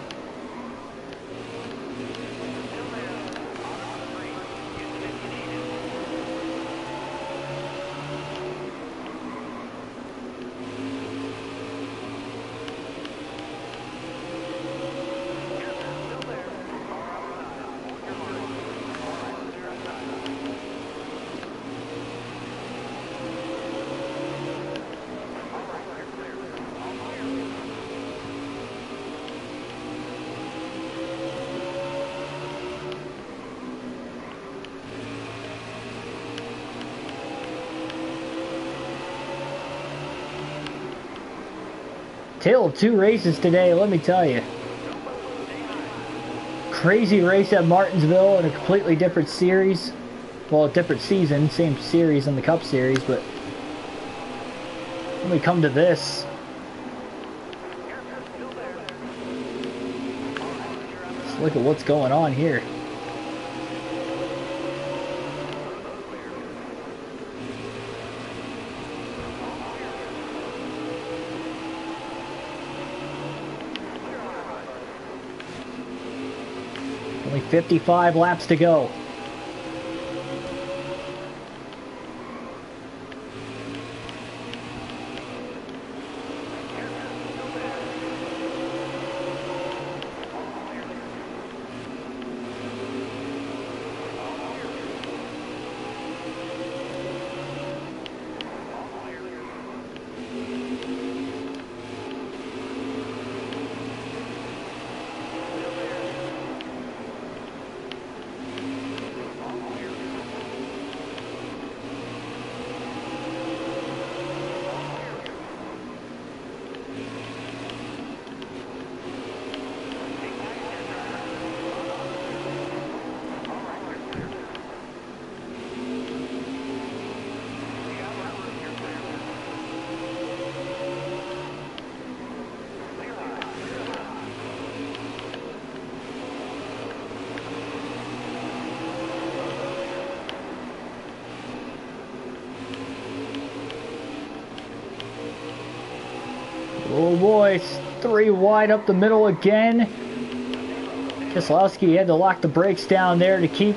Tale of 2 races today, let me tell you. Crazy race at Martinsville in a completely different series. Well, a different season, same series in the Cup Series, but when we come to this, let's look at what's going on here. Only 55 laps to go. boy, 3 wide up the middle again. Keselowski had to lock the brakes down there to keep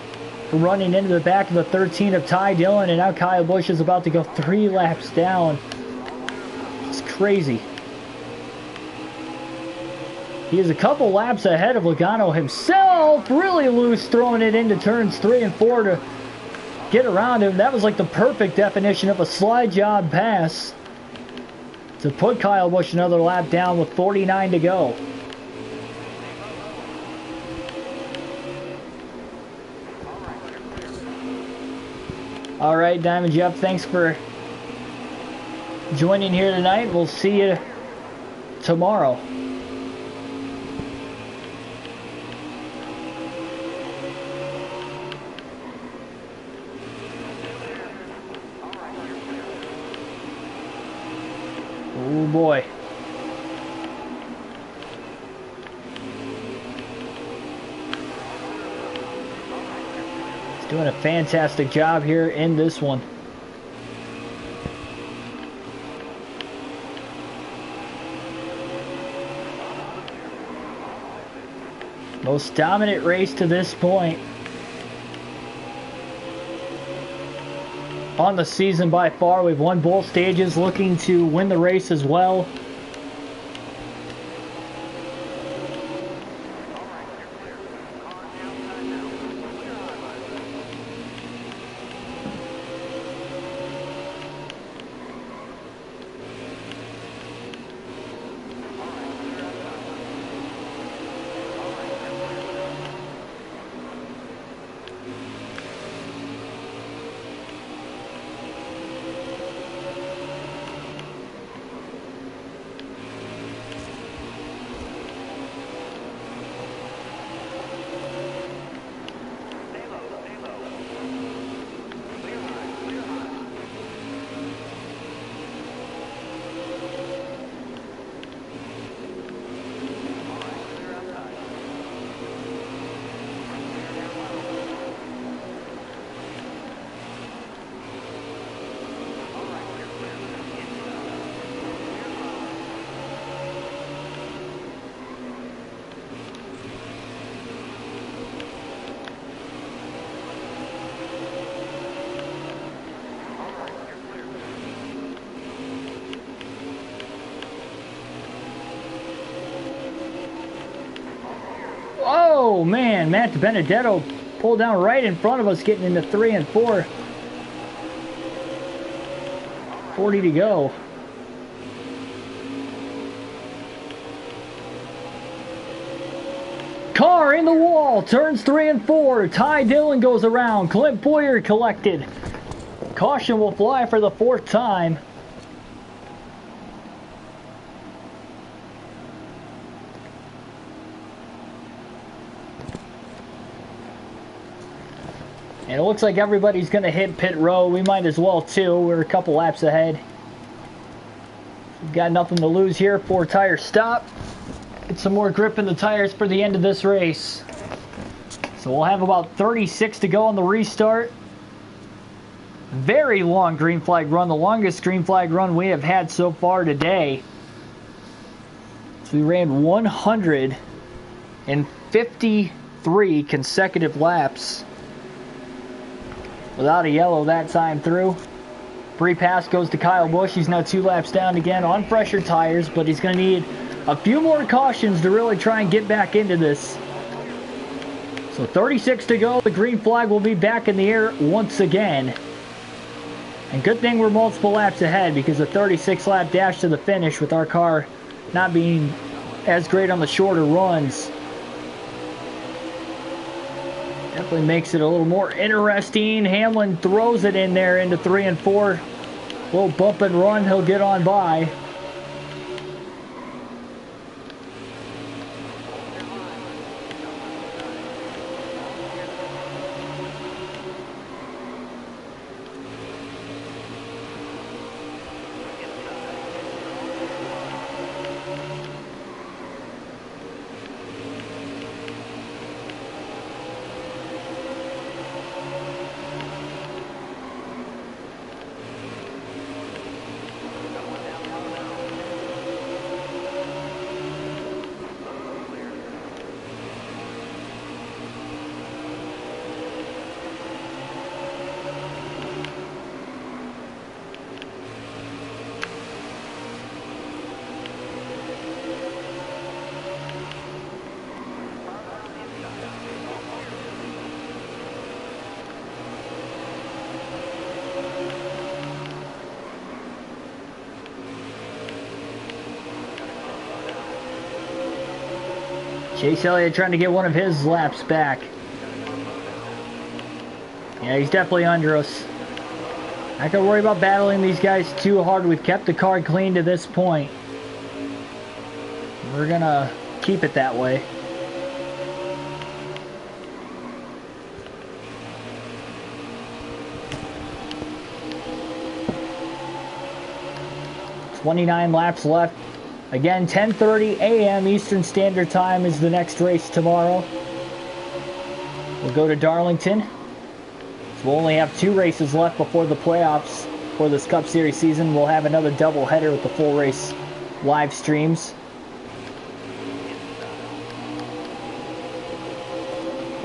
from running into the back of the 13 of Ty Dillon, and now Kyle Busch is about to go 3 laps down. It's crazy. He is a couple laps ahead of Logano himself, really loose, throwing it into turns 3 and 4 to get around him. That was like the perfect definition of a slide job pass to put Kyle Busch another lap down with 49 to go. All right, Diamond Jeff, thanks for joining here tonight. We'll see you tomorrow. Oh boy. He's doing a fantastic job here in this one. Most dominant race to this point on the season by far. We've won both stages, looking to win the race as well. Oh man, Matt Benedetto pulled down right in front of us, getting into 3 and 4. 40 to go. Car in the wall, turns 3 and 4. Ty Dillon goes around. Clint Boyer collected. Caution will fly for the 4th time. And it looks like everybody's going to hit pit row. We might as well too. We're a couple laps ahead. We've got nothing to lose here. 4 tire stop. Get some more grip in the tires for the end of this race. So we'll have about 36 to go on the restart. Very long green flag run. The longest green flag run we have had so far today. So we ran 153 consecutive laps without a yellow that time through. Free pass goes to Kyle Busch. He's now 2 laps down again on fresher tires, but he's going to need a few more cautions to really try and get back into this. So 36 to go. The green flag will be back in the air once again. And good thing we're multiple laps ahead, because a 36 lap dash to the finish with our car not being as great on the shorter runs definitely makes it a little more interesting. Hamlin throws it in there into 3 and 4. Little bump and run, he'll get on by. Chase Elliott trying to get one of his laps back. Yeah, he's definitely under us. Not gonna worry about battling these guys too hard. We've kept the car clean to this point. We're gonna keep it that way. "29 laps left." Again, 10:30 a.m. Eastern Standard Time is the next race tomorrow. We'll go to Darlington. So we'll only have 2 races left before the playoffs for this Cup Series season. We'll have another doubleheader with the full race live streams.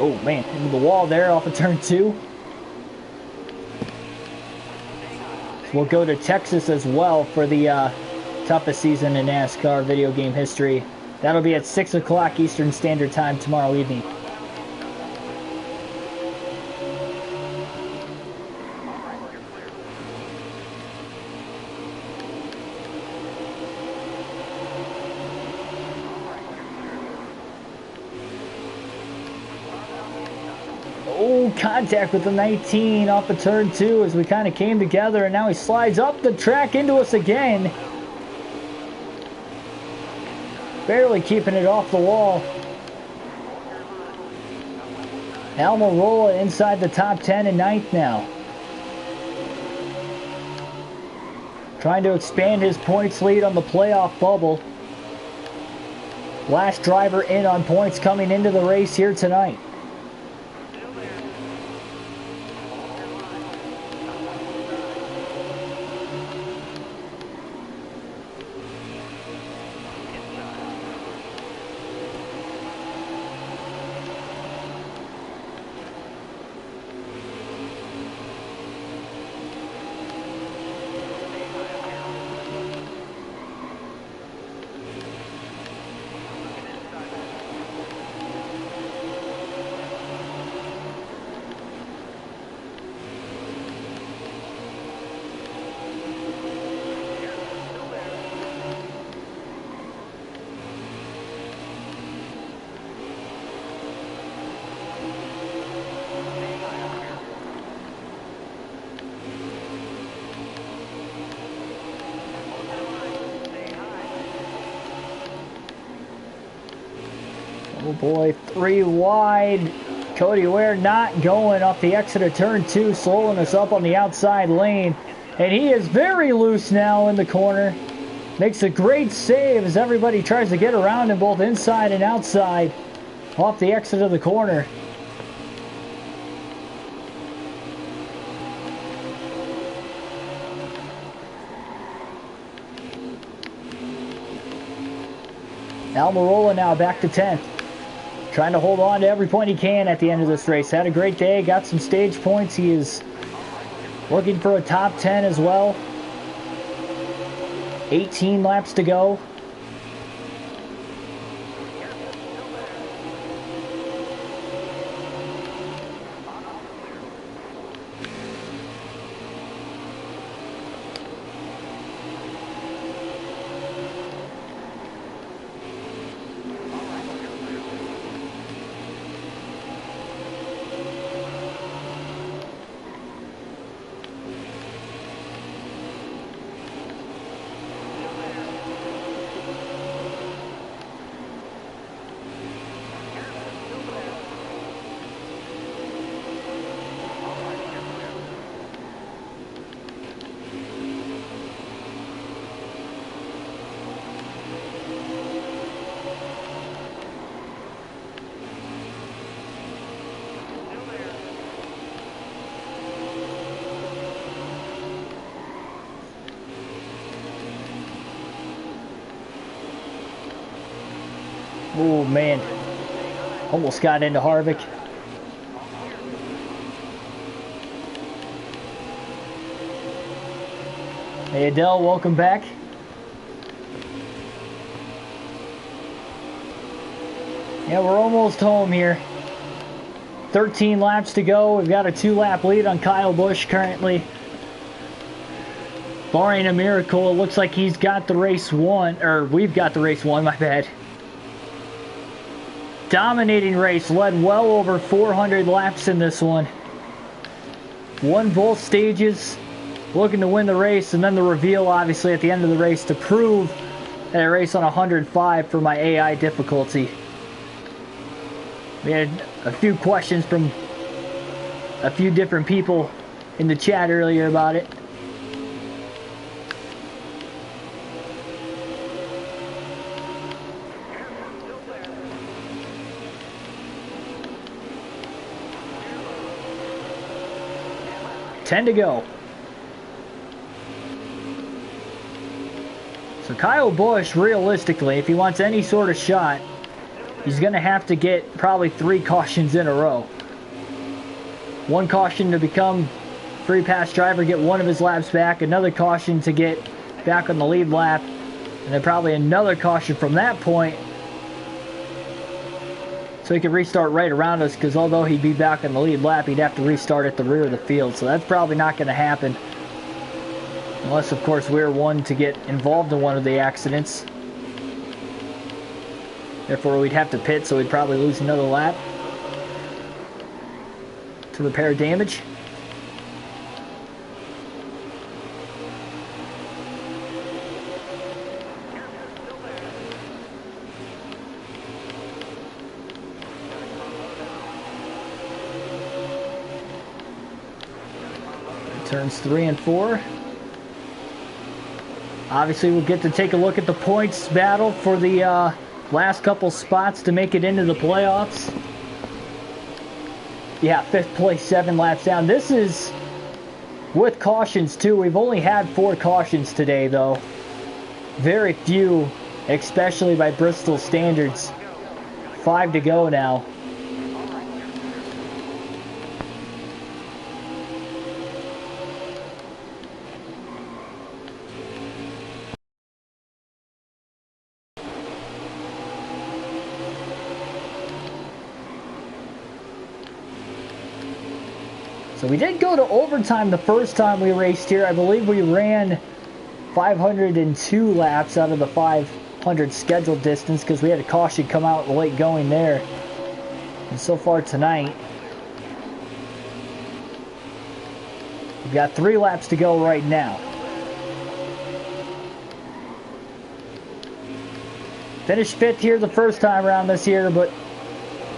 Oh man, into the wall there off of turn 2. So we'll go to Texas as well for the toughest season in NASCAR video game history. That'll be at 6 o'clock Eastern Standard Time tomorrow evening. Oh, contact with the 19 off of turn 2 as we kind of came together, and now he slides up the track into us again. Barely keeping it off the wall. Almirola inside the top 10 and 9th now. Trying to expand his points lead on the playoff bubble. Last driver in on points coming into the race here tonight. Oh boy, 3 wide. Cody Ware not going off the exit of turn 2, slowing us up on the outside lane. And he is very loose now in the corner. Makes a great save as everybody tries to get around him both inside and outside off the exit of the corner. Almirola now back to 10th. Trying to hold on to every point he can at the end of this race. Had a great day, got some stage points. He is looking for a top 10 as well. 18 laps to go. Oh man, almost got into Harvick. Hey Adele, welcome back. Yeah, we're almost home here. 13 laps to go. We've got a 2-lap lead on Kyle Busch currently. Barring a miracle, it looks like he's got the race won, or we've got the race won, my bad. Dominating race, led well over 400 laps in this one. Won both stages, looking to win the race, and then the reveal obviously at the end of the race to prove that I race on 105 for my AI difficulty. We had a few questions from a few different people in the chat earlier about it. Ten to go. So Kyle Busch, realistically, if he wants any sort of shot, he's going to have to get probably 3 cautions in a row. 1 caution to become free pass driver, get 1 of his laps back, another caution to get back on the lead lap, and then probably another caution from that point so he could restart right around us, because although he'd be back on the lead lap, he'd have to restart at the rear of the field. So that's probably not going to happen. Unless, of course, we're one to get involved in one of the accidents. Therefore, we'd have to pit, so we'd probably lose another lap to repair damage. Turns 3 and 4. Obviously, we'll get to take a look at the points battle for the last couple spots to make it into the playoffs. Yeah, 5th place, 7 laps down. This is with cautions too. We've only had 4 cautions today, though. Very few, especially by Bristol standards. 5 to go now. So we did go to overtime the first time we raced here. I believe we ran 502 laps out of the 500 scheduled distance because we had a caution come out in the late going there. And so far tonight, we've got 3 laps to go right now. Finished 5th here the first time around this year, but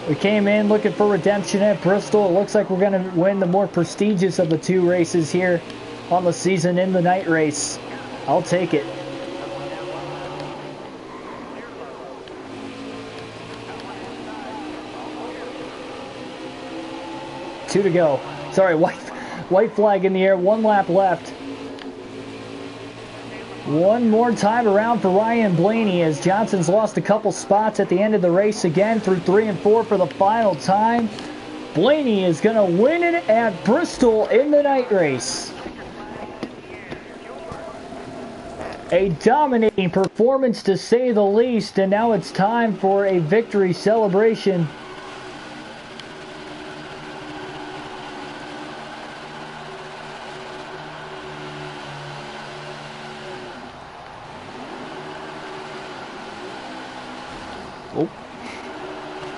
we came in looking for redemption at Bristol. It looks like we're going to win the more prestigious of the 2 races here on the season in the night race. I'll take it. Two to go. Sorry, white flag in the air. 1 lap left. One more time around for Ryan Blaney as Johnson's lost a couple spots at the end of the race again through 3 and 4 for the final time. Blaney is going to win it at Bristol in the night race. A dominating performance to say the least, and now it's time for a victory celebration.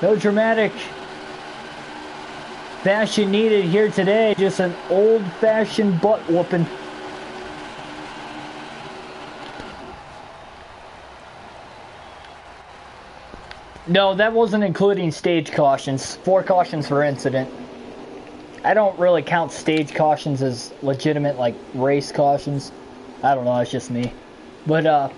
No dramatic fashion needed here today, just an old-fashioned butt whooping. No, that wasn't including stage cautions. 4 cautions per incident. I don't really count stage cautions as legitimate, like, race cautions. I don't know, it's just me. But,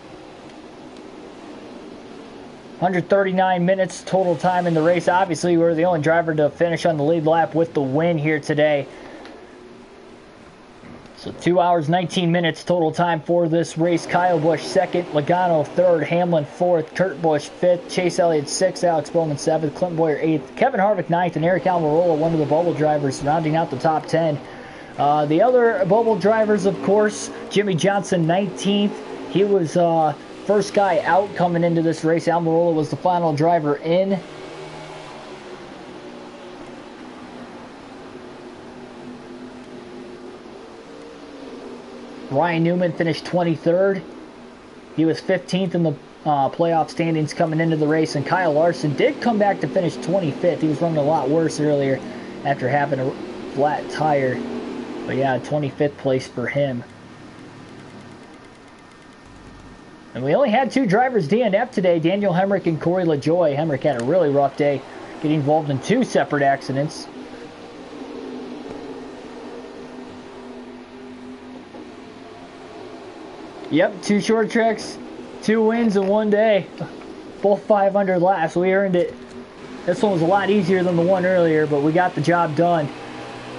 139 minutes total time in the race. Obviously, we're the only driver to finish on the lead lap with the win here today. So 2 hours, 19 minutes total time for this race. Kyle Busch 2nd, Logano 3rd, Hamlin 4th, Kurt Busch 5th, Chase Elliott 6th, Alex Bowman 7th, Clint Boyer 8th, Kevin Harvick 9th, and Eric Almirola, one of the bubble drivers, rounding out the top 10. The other bubble drivers, of course, Jimmy Johnson 19th. He was first guy out coming into this race. Almirola was the final driver in. Ryan Newman finished 23rd. He was 15th in the playoff standings coming into the race, and Kyle Larson did come back to finish 25th. He was running a lot worse earlier after having a flat tire. But yeah, 25th place for him. And we only had 2 drivers DNF today, Daniel Hemrick and Corey LaJoie. Hemrick had a really rough day, getting involved in 2 separate accidents. Yep, 2 short tracks, 2 wins in one day. Both 500 laps. We earned it. This one was a lot easier than the one earlier, but we got the job done.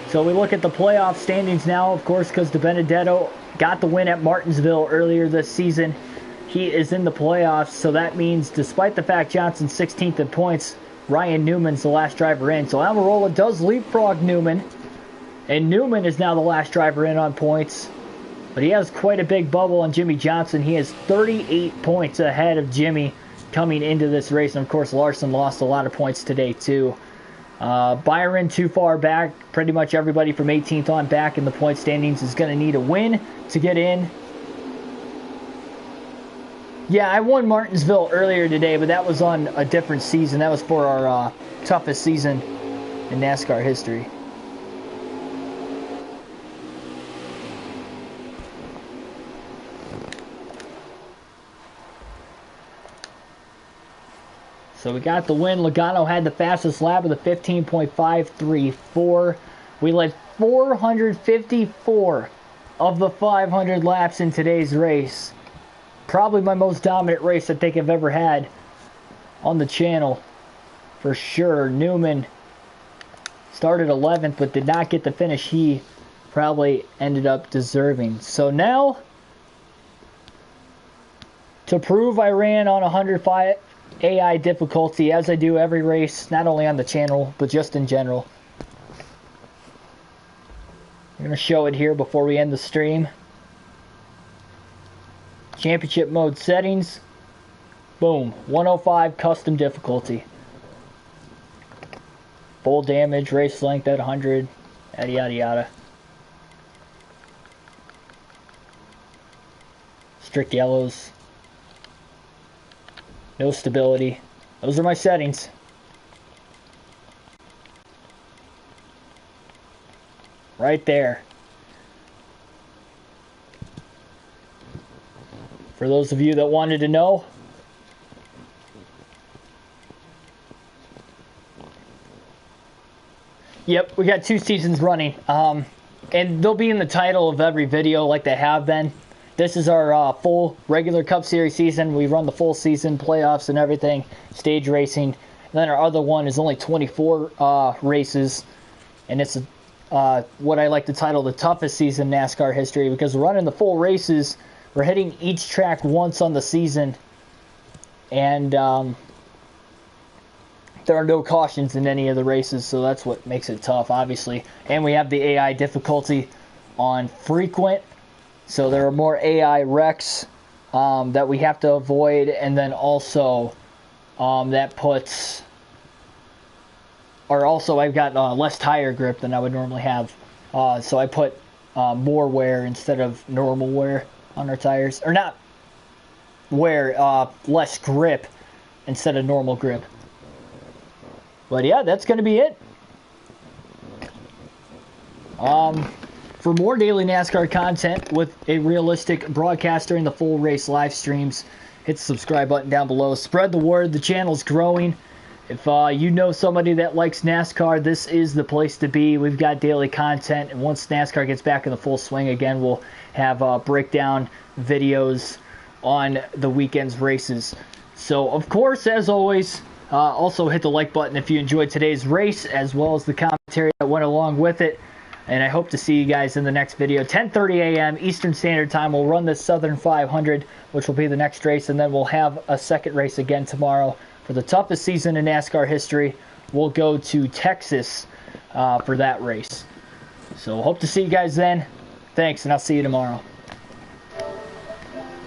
So we look at the playoff standings now, of course, because DiBenedetto got the win at Martinsville earlier this season. He is in the playoffs, so that means despite the fact Johnson's 16th in points, Ryan Newman's the last driver in. So Almirola does leapfrog Newman, and Newman is now the last driver in on points. But he has quite a big bubble on Jimmy Johnson. He is 38 points ahead of Jimmy coming into this race. And of course, Larson lost a lot of points today too. Byron too far back. Pretty much everybody from 18th on back in the point standings is going to need a win to get in. Yeah, I won Martinsville earlier today, but that was on a different season. That was for our toughest season in NASCAR history. So we got the win. Logano had the fastest lap with a 15.534. We led 454 of the 500 laps in today's race. Probably my most dominant race I think I've ever had on the channel, for sure. Newman started 11th but did not get the finish he probably ended up deserving. So now, to prove I ran on 105 AI difficulty, as I do every race, not only on the channel, but just in general. I'm going to show it here before we end the stream. Championship mode settings. Boom. 105 custom difficulty. Full damage, race length at 100, yada yada yada. Strict yellows. No stability. Those are my settings. Right there. For those of you that wanted to know. Yep, we got 2 seasons running. And they'll be in the title of every video like they have been. This is our full regular Cup Series season. We run the full season, playoffs and everything, stage racing. And then our other one is only 24 races, and it's what I like to title the toughest season in NASCAR history, because we're running the full races. We're hitting each track once on the season, and there are no cautions in any of the races, so that's what makes it tough, obviously. And we have the AI difficulty on frequent. So there are more AI wrecks that we have to avoid, and then also that puts, or also I've got less tire grip than I would normally have. So I put more wear instead of normal wear on our tires, or not wear, less grip instead of normal grip. But yeah, that's going to be it. For more daily NASCAR content with a realistic broadcast during the full race live streams, hit the subscribe button down below. Spread the word. The channel's growing. If you know somebody that likes NASCAR, this is the place to be. We've got daily content, and once NASCAR gets back in the full swing again, we'll have breakdown videos on the weekend's races. So, of course, as always, also hit the like button if you enjoyed today's race, as well as the commentary that went along with it. And I hope to see you guys in the next video. 10:30 a.m. Eastern Standard Time. We'll run this Southern 500, which will be the next race. And then we'll have a second race again tomorrow for the toughest season in NASCAR history. We'll go to Texas for that race. So hope to see you guys then. Thanks, and I'll see you tomorrow.